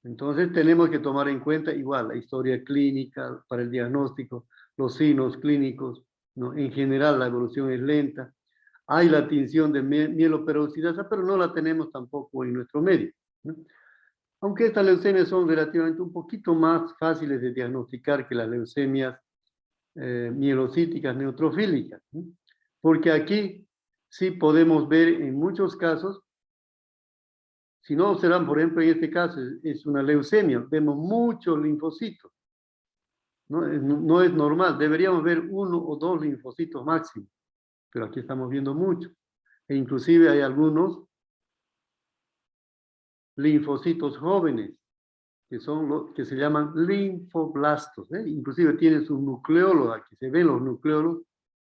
Entonces tenemos que tomar en cuenta igual la historia clínica para el diagnóstico, los signos clínicos, ¿no? En general la evolución es lenta. Hay la tinción de mieloperoxidasa, pero no la tenemos tampoco en nuestro medio, ¿no? Aunque estas leucemias son relativamente un poquito más fáciles de diagnosticar que las leucemias mielocíticas neutrofílicas, ¿no? Porque aquí sí podemos ver en muchos casos, si no observan, por ejemplo, en este caso es una leucemia, vemos muchos linfocitos, ¿no? No es normal, deberíamos ver 1 o 2 linfocitos máximo, pero aquí estamos viendo muchos. E inclusive hay algunos linfocitos jóvenes, que son los que se llaman linfoblastos, ¿eh? Inclusive tienen sus nucleolos, aquí se ven los nucleolos,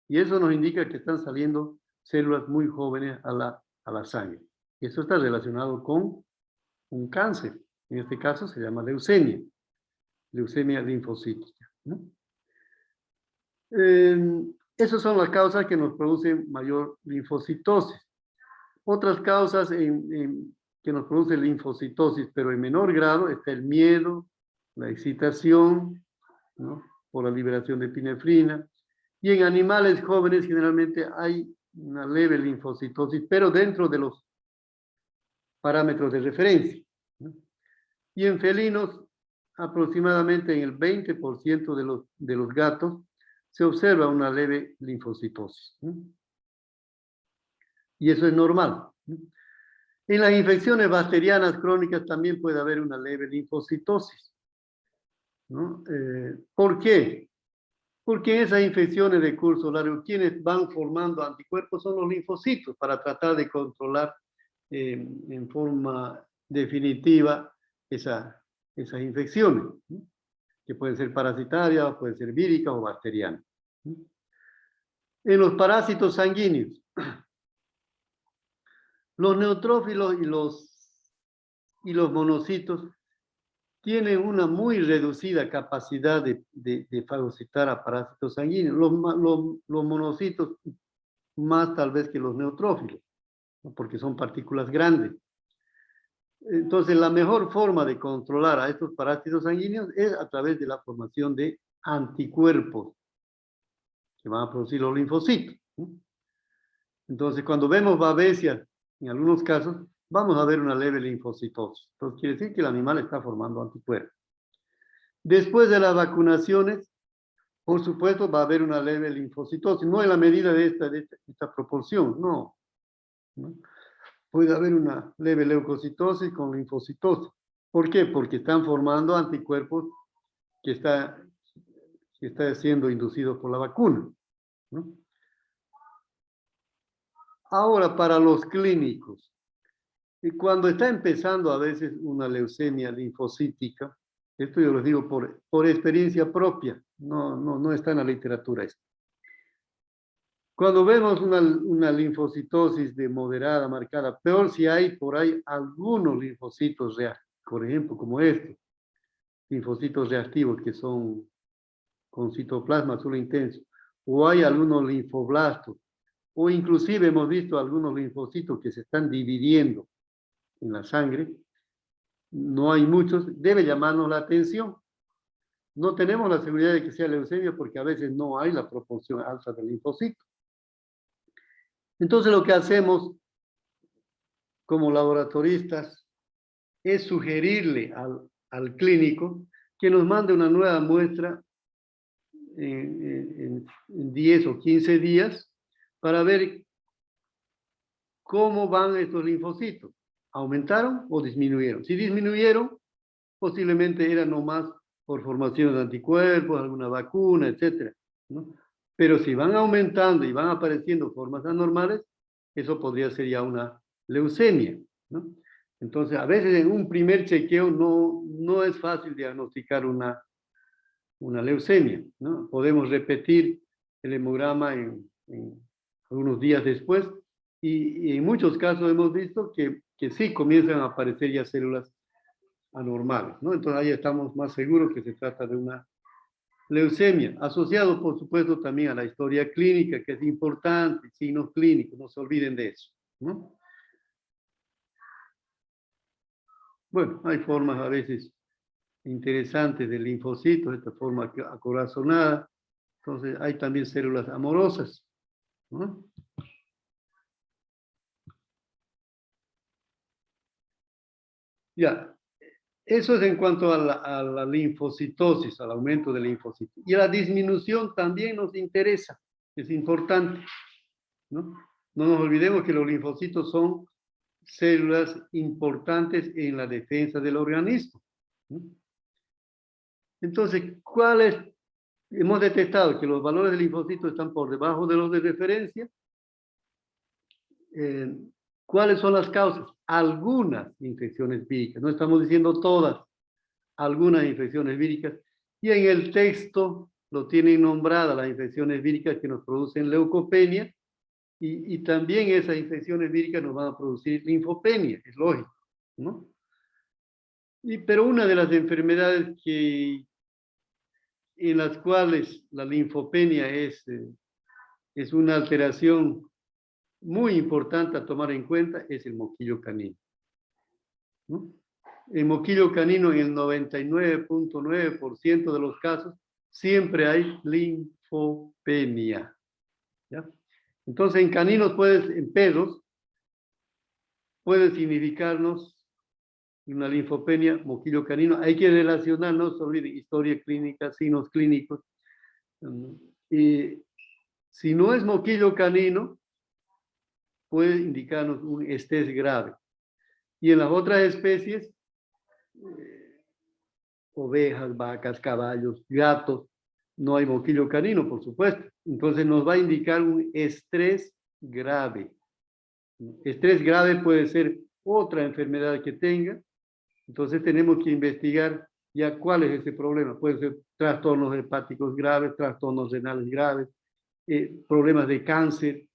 y eso nos indica que están saliendo células muy jóvenes a la sangre. Y eso está relacionado con un cáncer. En este caso se llama leucemia linfocítica, ¿no? Esas son las causas que nos producen mayor linfocitosis. Otras causas que nos producen linfocitosis, pero en menor grado, está el miedo, la excitación, ¿no? Por la liberación de epinefrina. Y en animales jóvenes generalmente hay una leve linfocitosis, pero dentro de los parámetros de referencia, ¿no? Y en felinos, aproximadamente en el 20% de los gatos, se observa una leve linfocitosis, ¿no? Y eso es normal, ¿no? En las infecciones bacterianas crónicas también puede haber una leve linfocitosis, ¿no? ¿Por qué? Porque en esas infecciones de curso largo, quienes van formando anticuerpos son los linfocitos para tratar de controlar en forma definitiva esas infecciones, ¿no? Que pueden ser parasitarias, pueden ser víricas o bacterianas, ¿no? En los parásitos sanguíneos, los neutrófilos y los monocitos tienen una muy reducida capacidad de fagocitar a parásitos sanguíneos. Los monocitos más tal vez que los neutrófilos, ¿no? Porque son partículas grandes. Entonces, la mejor forma de controlar a estos parásitos sanguíneos es a través de la formación de anticuerpos que van a producir los linfocitos, ¿no? Entonces, cuando vemos babesias, en algunos casos, vamos a ver una leve linfocitosis. Entonces, quiere decir que el animal está formando anticuerpos. Después de las vacunaciones, por supuesto, va a haber una leve linfocitosis, no en la medida de esta proporción, no, ¿no? Puede haber una leve leucocitosis con linfocitosis. ¿Por qué? Porque están formando anticuerpos que está siendo inducidos por la vacuna, ¿no? Ahora, para los clínicos, y cuando está empezando a veces una leucemia linfocítica, esto yo les digo por experiencia propia, no está en la literatura esto. Cuando vemos una linfocitosis de moderada, marcada, peor si hay por ahí algunos linfocitos reactivos, por ejemplo, como estos, linfocitos reactivos que son con citoplasma azul intenso, o hay algunos linfoblastos, o inclusive hemos visto algunos linfocitos que se están dividiendo en la sangre, no hay muchos, debe llamarnos la atención. No tenemos la seguridad de que sea leucemia porque a veces no hay la proporción alta de linfocitos. Entonces lo que hacemos como laboratoristas es sugerirle al clínico que nos mande una nueva muestra en 10 o 15 días para ver cómo van estos linfocitos. ¿Aumentaron o disminuyeron? Si disminuyeron, posiblemente era nomás por formación de anticuerpos, alguna vacuna, etc., ¿no? Pero si van aumentando y van apareciendo formas anormales, eso podría ser ya una leucemia, ¿no? Entonces, a veces en un primer chequeo no es fácil diagnosticar una leucemia, ¿no? Podemos repetir el hemograma algunos días después, y en muchos casos hemos visto que sí comienzan a aparecer ya células anormales, ¿no? Entonces ahí estamos más seguros que se trata de una leucemia, asociado por supuesto también a la historia clínica, que es importante, signos clínicos, no se olviden de eso, ¿no? Bueno, hay formas a veces interesantes de linfocitos, esta forma acorazonada, entonces hay también células amorosas, ¿no? Ya, eso es en cuanto a la linfocitosis, al aumento de linfocitos. Y la disminución también nos interesa, es importante, ¿no? No nos olvidemos que los linfocitos son células importantes en la defensa del organismo, ¿no? Entonces, hemos detectado que los valores de linfocitos están por debajo de los de referencia. ¿Cuáles son las causas? Algunas infecciones víricas, no estamos diciendo todas, algunas infecciones víricas, y en el texto lo tienen nombrada las infecciones víricas que nos producen leucopenia, y también esas infecciones víricas nos van a producir linfopenia, es lógico, ¿no? Pero una de las enfermedades en las cuales la linfopenia es una alteración muy importante a tomar en cuenta es el moquillo canino, ¿no? El moquillo canino, en el 99.9% de los casos, siempre hay linfopenia, ¿ya? Entonces, en caninos en perros, puede significarnos una linfopenia, moquillo canino. Hay que relacionar, no se olviden, historia clínica, signos clínicos. Y si no es moquillo canino, puede indicarnos un estrés grave. Y en las otras especies, ovejas, vacas, caballos, gatos, no hay moquillo canino, por supuesto. Entonces nos va a indicar un estrés grave. Estrés grave puede ser otra enfermedad que tenga. Entonces tenemos que investigar ya cuál es ese problema. Pueden ser trastornos hepáticos graves, trastornos renales graves, problemas de cáncer,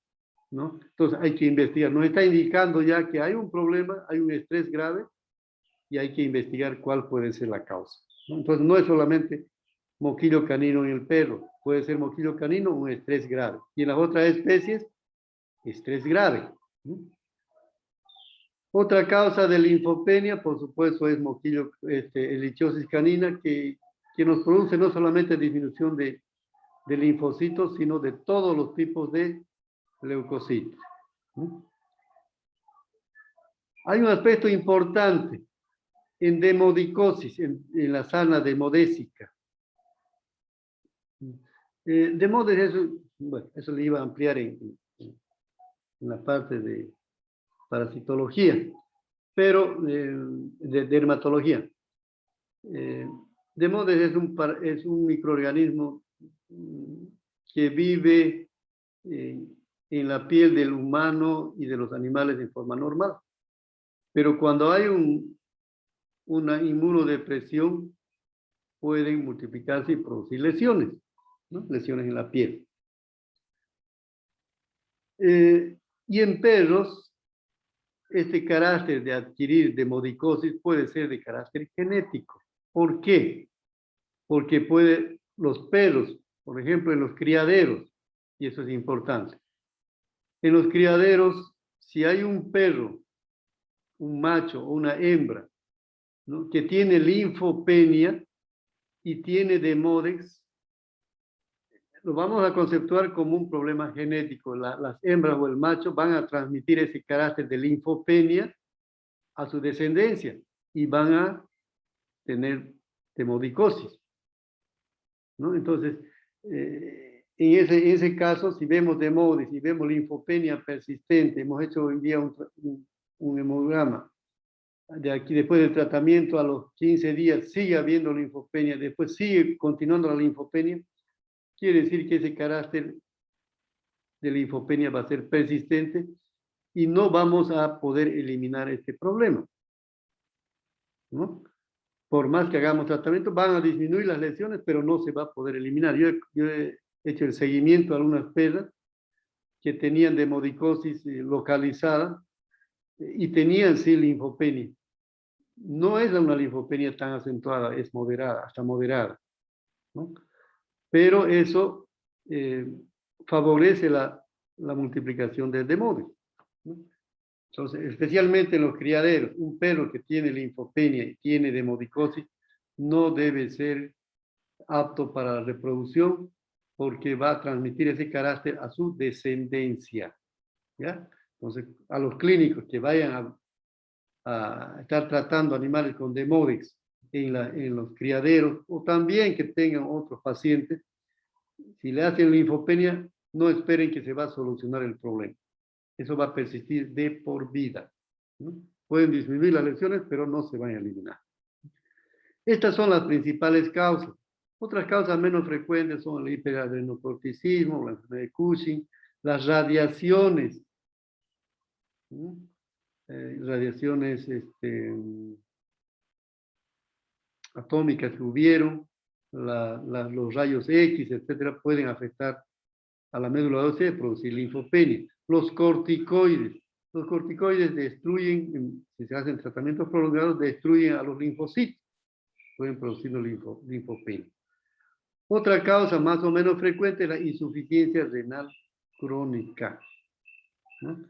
¿no? Entonces hay que investigar. Nos está indicando ya que hay un problema, hay un estrés grave, y hay que investigar cuál puede ser la causa, ¿no? Entonces no es solamente moquillo canino en el perro, puede ser moquillo canino o un estrés grave. Y en las otras especies, estrés grave, ¿no? Otra causa de linfopenia, por supuesto, es lichiosis canina, que nos produce no solamente disminución de linfocitos, sino de todos los tipos de leucocitos, ¿no? Hay un aspecto importante en demodicosis, en la sana demodésica. Demódesis, bueno, eso le iba a ampliar en la parte de parasitología, pero de dermatología. Demódesis es un microorganismo que vive en la piel del humano y de los animales de forma normal. Pero cuando hay una inmunodepresión, pueden multiplicarse y producir lesiones, ¿no? Lesiones en la piel. Y en perros, este carácter de adquirir demodicosis puede ser de carácter genético. ¿Por qué? Porque los perros, por ejemplo, en los criaderos, y eso es importante, en los criaderos, si hay un perro, un macho o una hembra, ¿no?, que tiene linfopenia y tiene demodex, lo vamos a conceptuar como un problema genético. Las hembras o el macho van a transmitir ese carácter de linfopenia a su descendencia y van a tener demodicosis, ¿no? Entonces, en ese caso, si vemos demodex y vemos linfopenia persistente, hemos hecho hoy día un hemograma, de aquí después del tratamiento a los 15 días sigue habiendo linfopenia, después sigue continuando la linfopenia, quiere decir que ese carácter de linfopenia va a ser persistente y no vamos a poder eliminar este problema, ¿no? Por más que hagamos tratamiento, van a disminuir las lesiones, pero no se va a poder eliminar. Yo he hecho el seguimiento a algunas perras que tenían demodicosis localizada y tenían sí linfopenia. No es una linfopenia tan acentuada, es moderada, hasta moderada, ¿no? Pero eso favorece la multiplicación de demodios, ¿no? Entonces, especialmente en los criaderos, un perro que tiene linfopenia y tiene demodicosis no debe ser apto para la reproducción porque va a transmitir ese carácter a su descendencia, ¿ya? Entonces, a los clínicos que vayan a estar tratando animales con Demodex en los criaderos, o también que tengan otros pacientes, si le hacen linfopenia, no esperen que se va a solucionar el problema. Eso va a persistir de por vida, ¿no? Pueden disminuir las lesiones, pero no se van a eliminar. Estas son las principales causas. Otras causas menos frecuentes son el hiperadrenocorticismo, la enfermedad de Cushing, las radiaciones, ¿no? Radiaciones atómicas que hubieron, los rayos X, etcétera, pueden afectar a la médula ósea y producir linfopenia. Los corticoides destruyen, si se hacen tratamientos prolongados, destruyen a los linfocitos, pueden producir linfopenia. Otra causa más o menos frecuente es la insuficiencia renal crónica, ¿no?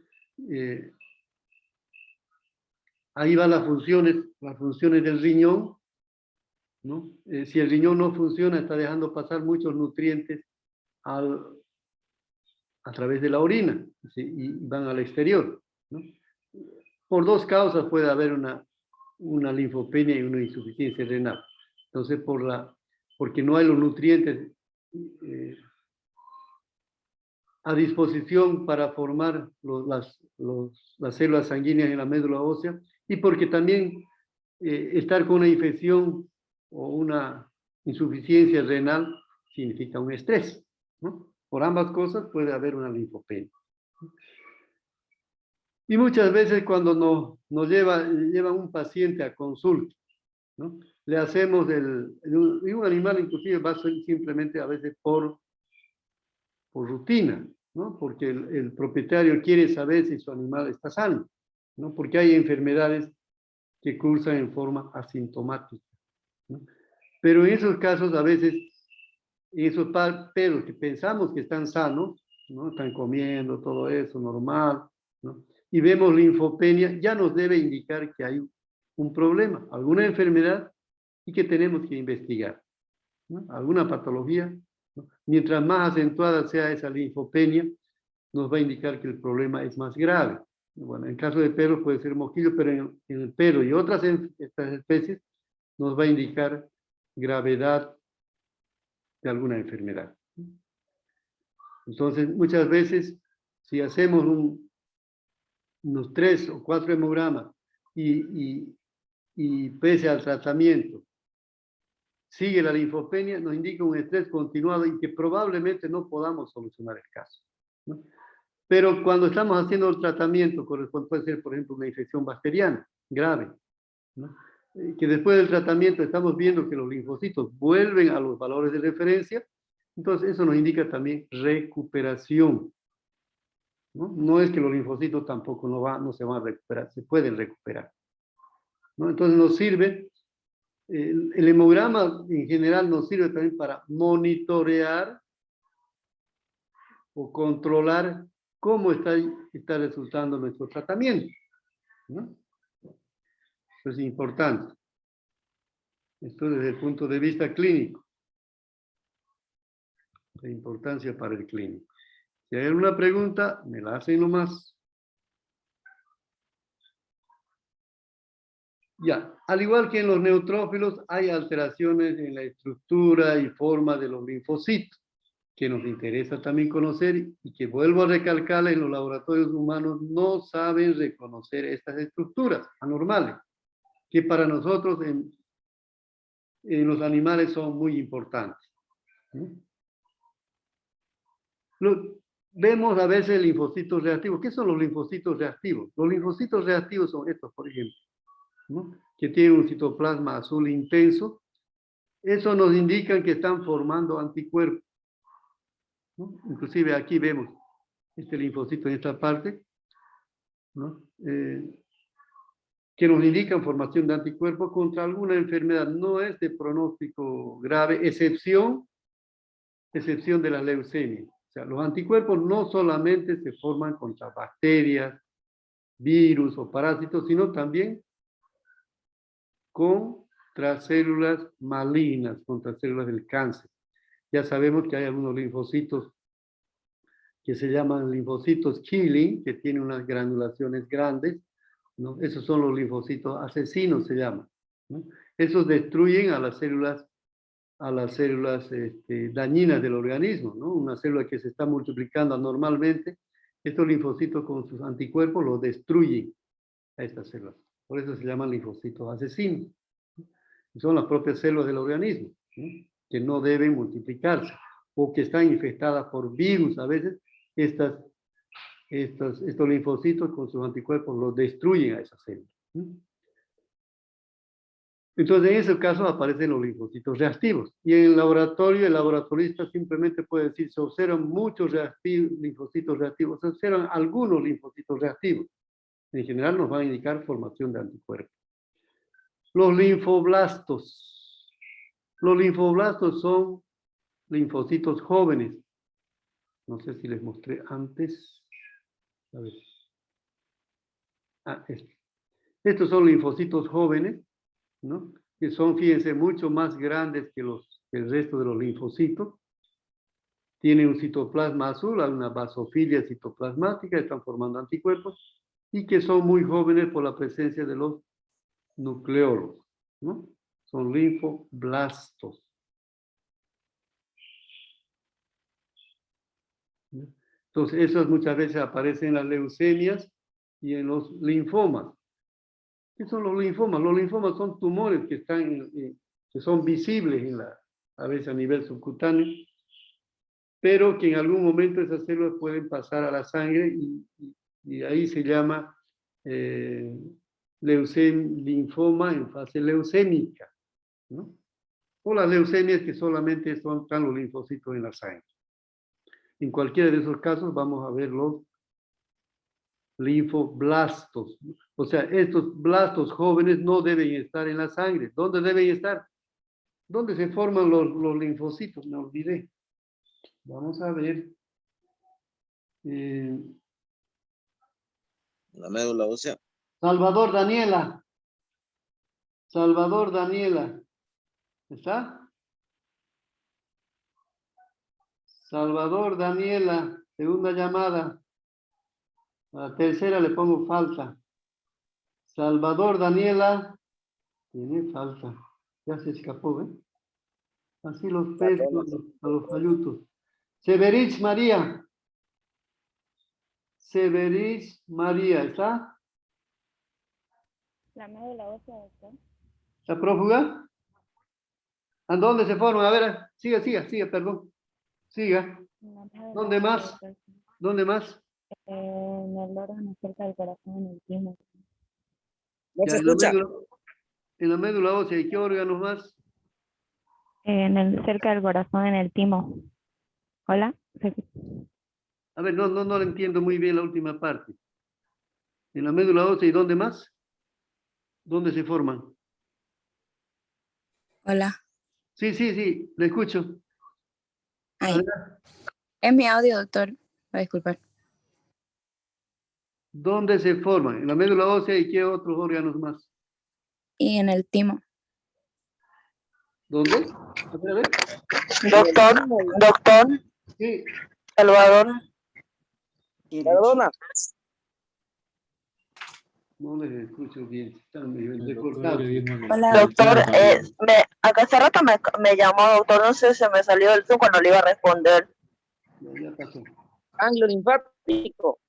Ahí van las funciones del riñón, ¿no? Si el riñón no funciona, está dejando pasar muchos nutrientes a través de la orina, ¿sí? Y van al exterior, ¿no? Por dos causas puede haber una linfopenia y una insuficiencia renal. Entonces, porque no hay los nutrientes a disposición para formar las células sanguíneas en la médula ósea, y porque también estar con una infección o una insuficiencia renal significa un estrés, ¿no? Por ambas cosas puede haber una linfopenia. Y muchas veces cuando nos lleva un paciente a consulta, ¿no? Le hacemos un animal inclusive va a ser simplemente a veces por rutina, ¿no? Porque el propietario quiere saber si su animal está sano, ¿no? Porque hay enfermedades que cursan en forma asintomática, ¿no? Pero en esos casos a veces, esos perros que pensamos que están sanos, ¿no? Están comiendo todo eso normal, ¿no? Y vemos linfopenia, ya nos debe indicar que hay un problema, alguna enfermedad y que tenemos que investigar, ¿no? Alguna patología, ¿no? Mientras más acentuada sea esa linfopenia, nos va a indicar que el problema es más grave. Bueno, en caso de perros puede ser mosquillo, pero en el perro y otras estas especies nos va a indicar gravedad de alguna enfermedad. Entonces, muchas veces, si hacemos unos 3 o 4 hemogramas y pese al tratamiento, sigue la linfopenia, nos indica un estrés continuado y que probablemente no podamos solucionar el caso, ¿no? Pero cuando estamos haciendo el tratamiento, puede ser, por ejemplo, una infección bacteriana grave, ¿no? Que después del tratamiento estamos viendo que los linfocitos vuelven a los valores de referencia, entonces eso nos indica también recuperación, ¿no? No es que los linfocitos tampoco no se van a recuperar, se pueden recuperar, ¿no? Entonces nos sirve, el hemograma en general nos sirve también para monitorear o controlar cómo está resultando nuestro tratamiento, ¿no? Eso es importante. Esto desde el punto de vista clínico. De importancia para el clínico. Si hay alguna pregunta, me la hacen nomás. Ya, al igual que en los neutrófilos, hay alteraciones en la estructura y forma de los linfocitos, que nos interesa también conocer y que vuelvo a recalcar, en los laboratorios humanos no saben reconocer estas estructuras anormales, que para nosotros en los animales son muy importantes, ¿no? Vemos a veces linfocitos reactivos. ¿Qué son los linfocitos reactivos? Los linfocitos reactivos son estos, por ejemplo, ¿no? Que tienen un citoplasma azul intenso. Eso nos indica que están formando anticuerpos, ¿no? Inclusive aquí vemos este linfocito en esta parte, ¿no? Que nos indican formación de anticuerpos contra alguna enfermedad. No es de pronóstico grave, excepción de la leucemia. O sea, los anticuerpos no solamente se forman contra bacterias, virus o parásitos, sino también contra células malignas, contra células del cáncer. Ya sabemos que hay algunos linfocitos que se llaman linfocitos killing, que tienen unas granulaciones grandes, ¿no? Esos son los linfocitos asesinos, se llaman, ¿no? Esos destruyen a las células dañinas del organismo, ¿no? Una célula que se está multiplicando anormalmente, estos linfocitos con sus anticuerpos los destruyen a estas células. Por eso se llaman linfocitos asesinos. Son las propias células del organismo, ¿no? Que no deben multiplicarse o que están infectadas por virus. A veces estos linfocitos con sus anticuerpos los destruyen a esas células, ¿no? Entonces, en ese caso aparecen los linfocitos reactivos. Y en el laboratorio, el laboratorista simplemente puede decir, se observan muchos linfocitos reactivos, se observan algunos linfocitos reactivos. En general nos van a indicar formación de anticuerpos. Los linfoblastos. Los linfoblastos son linfocitos jóvenes. No sé si les mostré antes. A ver. Estos son linfocitos jóvenes, ¿no? Que son, fíjense, mucho más grandes que el resto de los linfocitos. Tienen un citoplasma azul, hay una basofilia citoplasmática, están formando anticuerpos, y que son muy jóvenes por la presencia de los nucleolos, ¿no? Son linfoblastos. Entonces, esos muchas veces aparecen en las leucemias y en los linfomas. ¿Qué son los linfomas? Los linfomas son tumores que son visibles a veces a nivel subcutáneo, pero que en algún momento esas células pueden pasar a la sangre y ahí se llama linfoma en fase leucémica, ¿no? O las leucemias que solamente están los linfocitos en la sangre. En cualquiera de esos casos vamos a ver los linfoblastos. O sea, estos blastos jóvenes no deben estar en la sangre. ¿Dónde deben estar? ¿Dónde se forman los linfocitos? Me olvidé. Vamos a ver. La médula ósea. Salvador Daniela. Salvador Daniela. ¿Está? Salvador Daniela. Segunda llamada. A la tercera le pongo falta. Salvador Daniela. Tiene falta. Ya se escapó, ¿eh? Así los pesos a los fallutos. Severich María. Severich María, ¿está? La médula ósea, doctor. ¿La prófuga? ¿A dónde se forma? A ver, siga, perdón. Siga. ¿Dónde más? ¿Dónde más? En el órgano cerca del corazón, en el timo. Ya, en la médula ósea, ¿y qué órganos más? Cerca del corazón, en el timo. ¿Hola? A ver, no le entiendo muy bien la última parte. En la médula ósea, ¿y dónde más? ¿Dónde se forman? Hola. Sí, le escucho. Ay, es mi audio, doctor. Va a disculpar. ¿Dónde se forman? En la médula ósea, ¿y qué otros órganos más? Y en el timo. ¿Dónde? A ver. Doctor, Sí. Salvador. Perdona. No les escucho bien. Están medio entrecortados. Hola, Doctor, acá hace rato me llamó, doctor, no sé, se me salió del Zoom cuando le iba a responder. Ya pasó. Ángulo linfático.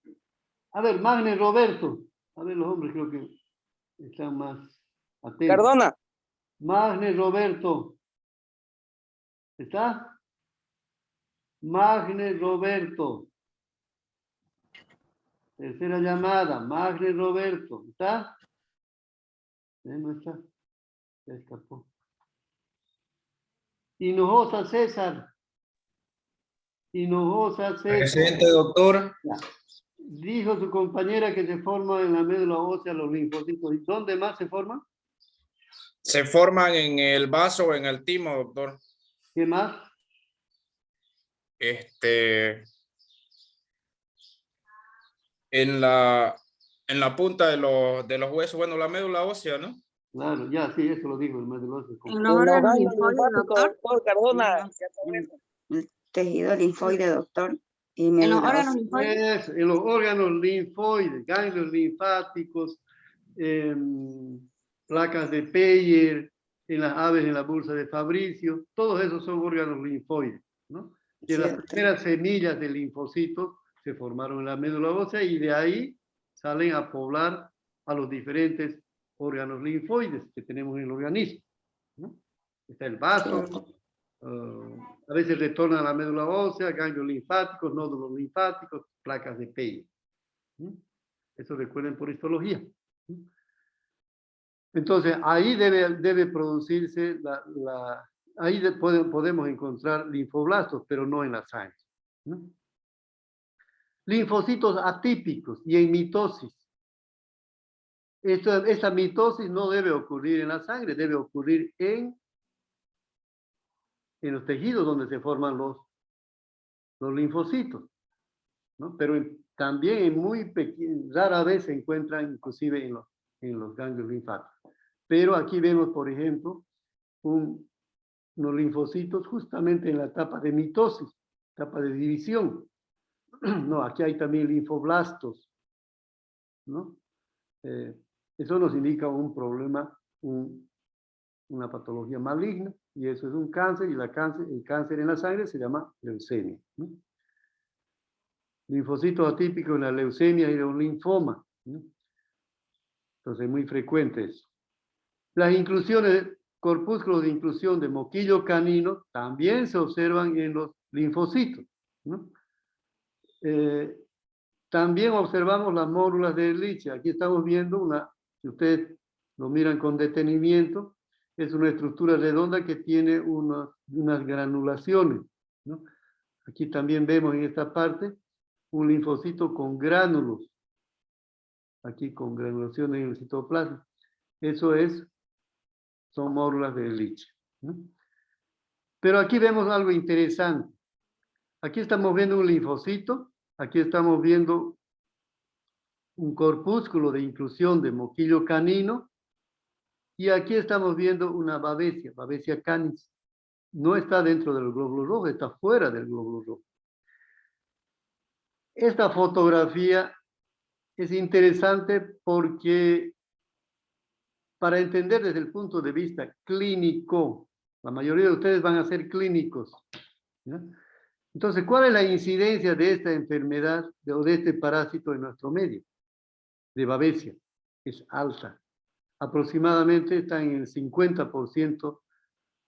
A ver, Magne Roberto. A ver, los hombres creo que están más atentos. Perdona. Magne Roberto. ¿Está? Magne Roberto. Tercera llamada. Magne Roberto. ¿Está? No está. Se escapó. Hinojosa César. Hinojosa seca. Presente, doctor. Dijo su compañera que se forman en la médula ósea los linfocitos. ¿Y dónde más se forman? Se forman en el vaso o en el timo, doctor. ¿Qué más? En la punta de los huesos, bueno, la médula ósea, ¿no? Claro, ya, sí, eso lo digo, el médula ósea. En los órganos linfóides, doctor. Cardona. El tejido linfoide, doctor. Y En los médula órganos ósea. linfóides. En los órganos linfoides, ganglios linfáticos, placas de Peyer, en las aves, en la bolsa de Fabricio, todos esos son órganos linfoides, ¿no? Y en las primeras semillas de linfocitos se formaron en la médula ósea y de ahí salen a poblar a los diferentes órganos linfoides que tenemos en el organismo, ¿no? Está el vaso, a veces retornan a la médula ósea, ganglios linfáticos, nódulos linfáticos, placas de Peyer. Eso recuerden por histología. Entonces, ahí debe producirse ahí podemos encontrar linfoblastos, pero no en la sangre, ¿no? Linfocitos atípicos y en mitosis. Esta mitosis no debe ocurrir en la sangre, debe ocurrir en los tejidos donde se forman los linfocitos, ¿no? Pero también en muy rara vez se encuentran inclusive en los ganglios linfáticos. Pero aquí vemos, por ejemplo, unos linfocitos justamente en la etapa de mitosis, etapa de división. No, aquí hay también linfoblastos, ¿no? Eso nos indica un problema, una patología maligna, y eso es un cáncer, y el cáncer en la sangre se llama leucemia, ¿no? Linfocitos atípicos en la leucemia y los linfomas, ¿no? Entonces es muy frecuente eso. Las inclusiones, corpúsculos de inclusión de moquillo canino también se observan en los linfocitos, ¿no? También observamos las mórdulas de Ehrlich. Aquí estamos viendo si ustedes lo miran con detenimiento, es una estructura redonda que tiene unas granulaciones, ¿no? Aquí también vemos en esta parte un linfocito con gránulos, aquí con granulaciones en el citoplasma. Eso son mórdulas de Ehrlich, ¿no? Pero aquí vemos algo interesante. Aquí estamos viendo un linfocito, aquí estamos viendo un corpúsculo de inclusión de moquillo canino, y aquí estamos viendo una Babesia canis. No está dentro del glóbulo rojo, está fuera del glóbulo rojo. Esta fotografía es interesante porque para entender desde el punto de vista clínico, la mayoría de ustedes van a ser clínicos, ¿no? Entonces, ¿cuál es la incidencia de esta enfermedad o de este parásito en nuestro medio? De Babesia. Es alta. Aproximadamente está en el 50%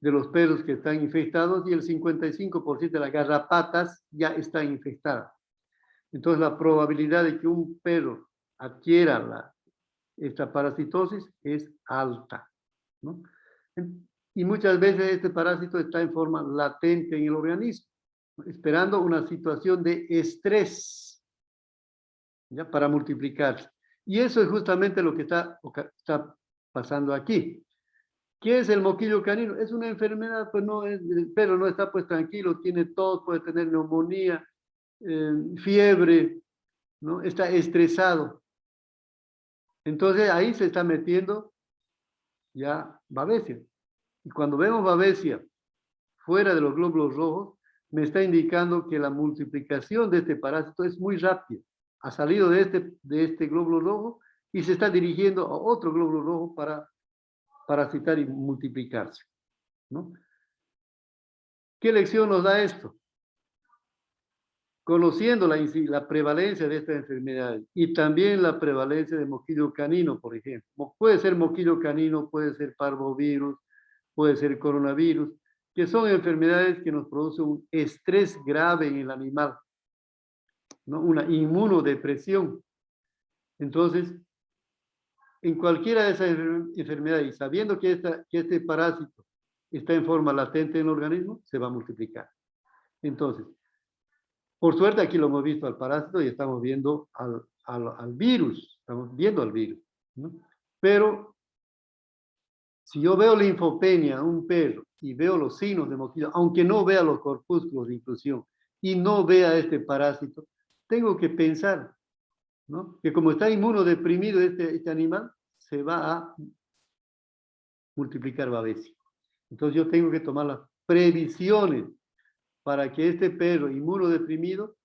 de los perros que están infectados y el 55% de las garrapatas ya están infectadas. Entonces, la probabilidad de que un perro adquiera esta parasitosis es alta, ¿no? Y muchas veces este parásito está en forma latente en el organismo, esperando una situación de estrés, ¿ya? Para multiplicarse. Y eso es justamente lo que está pasando aquí. ¿Qué es el moquillo canino? Es una enfermedad, pues no es, el perro no está pues tranquilo, tiene tos, puede tener neumonía, fiebre, ¿no? Está estresado. Entonces ahí se está metiendo ya Babesia. Y cuando vemos Babesia fuera de los glóbulos rojos, me está indicando que la multiplicación de este parásito es muy rápida. Ha salido de este glóbulo rojo y se está dirigiendo a otro glóbulo rojo para parasitar y multiplicarse, ¿no? ¿Qué lección nos da esto? Conociendo la prevalencia de esta enfermedad y también la prevalencia de moquillo canino, por ejemplo. Puede ser moquillo canino, puede ser parvovirus, puede ser coronavirus, que son enfermedades que nos producen un estrés grave en el animal, ¿no? Una inmunodepresión. Entonces, en cualquiera de esas enfermedades, sabiendo que este parásito está en forma latente en el organismo, se va a multiplicar. Entonces, Por suerte aquí lo hemos visto al parásito y estamos viendo al virus, estamos viendo al virus, ¿no? Pero si yo veo linfopenia en un perro y veo los signos de moquillo, aunque no vea los corpúsculos de inclusión y no vea este parásito, tengo que pensar, ¿no? Que como está inmunodeprimido este animal, se va a multiplicar babesia. Entonces yo tengo que tomar las previsiones para que este perro inmunodeprimido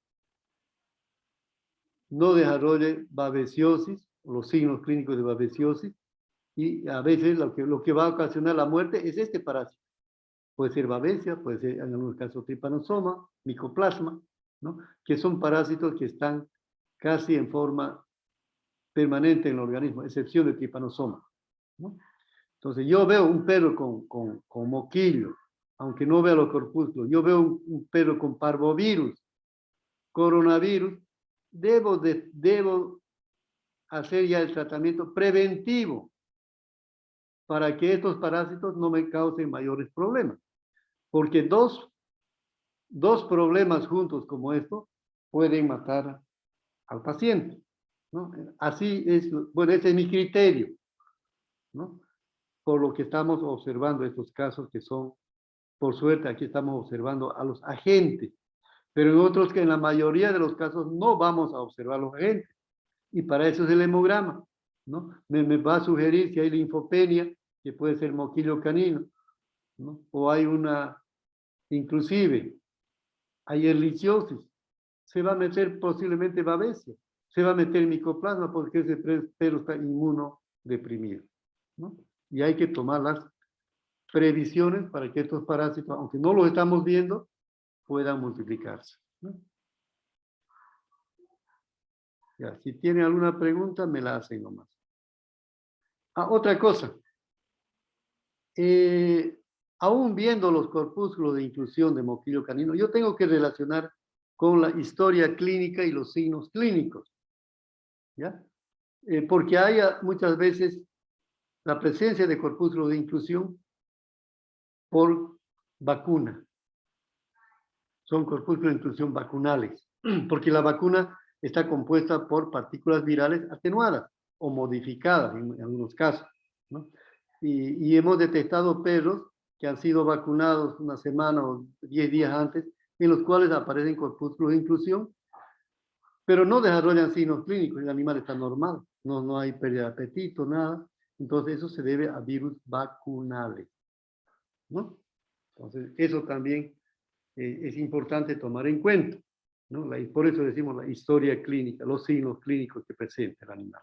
no desarrolle babesiosis, los signos clínicos de babesiosis, y a veces lo que va a ocasionar la muerte es este parásito. Puede ser babesia, puede ser en algunos casos trypanosoma, micoplasma, ¿no? Que son parásitos que están casi en forma permanente en el organismo, excepción de trypanosoma, ¿no? Entonces yo veo un perro con moquillo, aunque no vea los corpúsculos, yo veo un perro con parvovirus, coronavirus, debo hacer ya el tratamiento preventivo para que estos parásitos no me causen mayores problemas. Porque dos problemas juntos como estos pueden matar al paciente, ¿no? Así es, bueno, ese es mi criterio, ¿no? Por lo que estamos observando estos casos que son, por suerte, aquí estamos observando a los agentes, pero en otros que en la mayoría de los casos no vamos a observar los agentes. Y para eso es el hemograma, ¿no? Me va a sugerir si hay linfopenia, que puede ser moquillo canino, ¿no? O hay inclusive, hay erliciosis, se va a meter posiblemente babesia, se va a meter micoplasma porque ese perro está inmunodeprimido, ¿no? Y hay que tomar las previsiones para que estos parásitos, aunque no los estamos viendo, puedan multiplicarse, ¿no? Ya, si tienen alguna pregunta, me la hacen nomás. Otra cosa. Aún viendo los corpúsculos de inclusión de moquillo canino, yo tengo que relacionar con la historia clínica y los signos clínicos, ¿ya? Porque hay muchas veces la presencia de corpúsculos de inclusión por vacuna. Son corpúsculos de inclusión vacunales, porque la vacuna está compuesta por partículas virales atenuadas o modificadas en algunos casos, ¿no? Y hemos detectado perros que han sido vacunados una semana o 10 días antes, en los cuales aparecen corpúsculos de inclusión, pero no desarrollan signos clínicos, el animal está normal, no hay pérdida de apetito, nada. Entonces eso se debe a virus vacunales, ¿no? Entonces eso también es importante tomar en cuenta, ¿no? Por eso decimos la historia clínica, los signos clínicos que presenta el animal.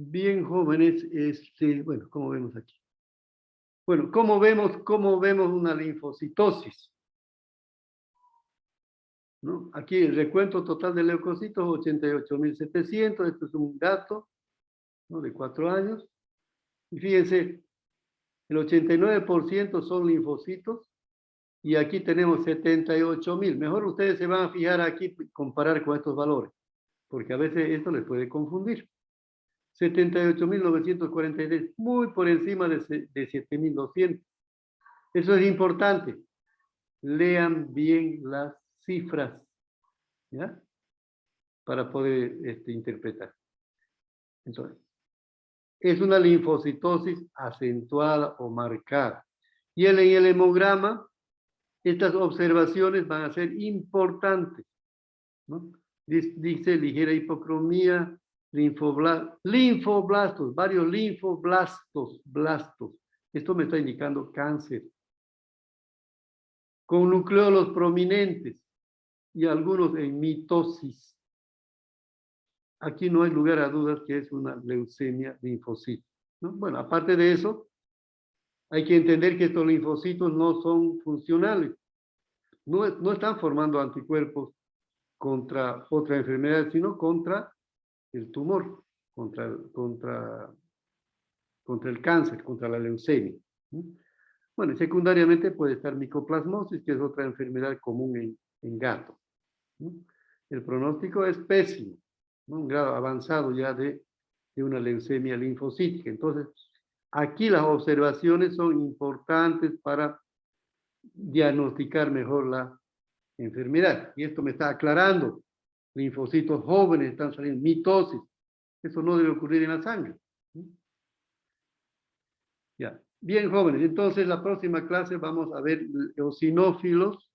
Bien, jóvenes, bueno, ¿cómo vemos aquí? Bueno, ¿cómo vemos una linfocitosis? ¿No? Aquí el recuento total de leucocitos, 88.700, esto es un gato, ¿no? De 4 años. Y fíjense, el 89% son linfocitos y aquí tenemos 78.000. Mejor ustedes se van a fijar aquí y comparar con estos valores, porque a veces esto les puede confundir. 78.943, muy por encima de 7.200. Eso es importante. Lean bien las cifras, ¿ya? Para poder interpretar. Entonces, es una linfocitosis acentuada o marcada. Y en el hemograma, estas observaciones van a ser importantes, ¿no? Dice ligera hipocromía, linfoblastos, varios linfoblastos, Esto me está indicando cáncer. Con nucleolos prominentes y algunos en mitosis. Aquí no hay lugar a dudas que es una leucemia linfocito, ¿no? Bueno, aparte de eso, hay que entender que estos linfocitos no son funcionales. No están formando anticuerpos contra otra enfermedad, sino contra el tumor, contra el cáncer, contra la leucemia, ¿no? Bueno, secundariamente puede estar micoplasmosis, que es otra enfermedad común en gatos, ¿no? El pronóstico es pésimo, ¿no? Un grado avanzado ya de una leucemia linfocítica. Entonces, aquí las observaciones son importantes para diagnosticar mejor la enfermedad. Y esto me está aclarando. Linfocitos jóvenes están saliendo, mitosis. Eso no debe ocurrir en la sangre. Ya. Bien, jóvenes. Entonces, la próxima clase vamos a ver eosinófilos,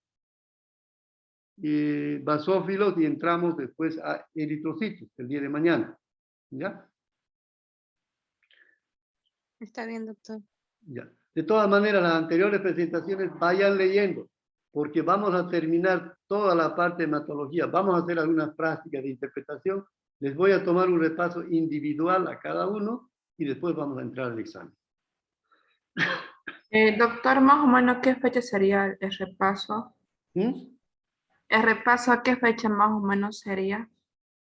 basófilos y entramos después a eritrocitos el día de mañana. ¿Ya? Está bien, doctor. Ya. De todas maneras, las anteriores presentaciones vayan leyendo, porque vamos a terminar toda la parte de hematología. Vamos a hacer algunas prácticas de interpretación. Les voy a tomar un repaso individual a cada uno y después vamos a entrar al examen. Doctor, más o menos, ¿qué fecha sería el repaso? ¿Mm? ¿El repaso a qué fecha más o menos sería?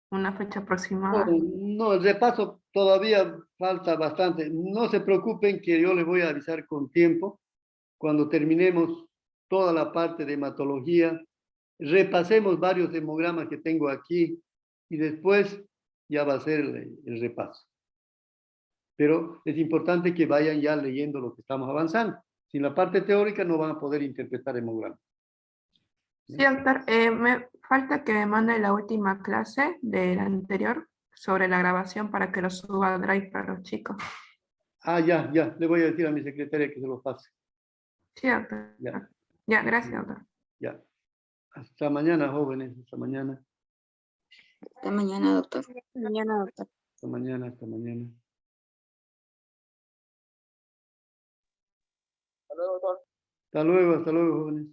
¿Una fecha aproximada? No, el repaso todavía falta bastante. No se preocupen que yo les voy a avisar con tiempo. Cuando terminemos toda la parte de hematología, repasemos varios hemogramas que tengo aquí y después ya va a ser el repaso. Pero es importante que vayan ya leyendo lo que estamos avanzando. Sin la parte teórica no van a poder interpretar hemogramas. Sí, doctor, me falta que me mande la última clase del anterior sobre la grabación para que lo suba al Drive para los chicos. Ah, ya. Le voy a decir a mi secretaria que se lo pase. Sí, doctor. Ya. Ya, gracias, doctor. Ya. Hasta mañana, jóvenes. Hasta mañana. Hasta mañana, doctor. Mañana, doctor. Hasta mañana. Hasta mañana. Hasta luego, doctor. Hasta luego, jóvenes.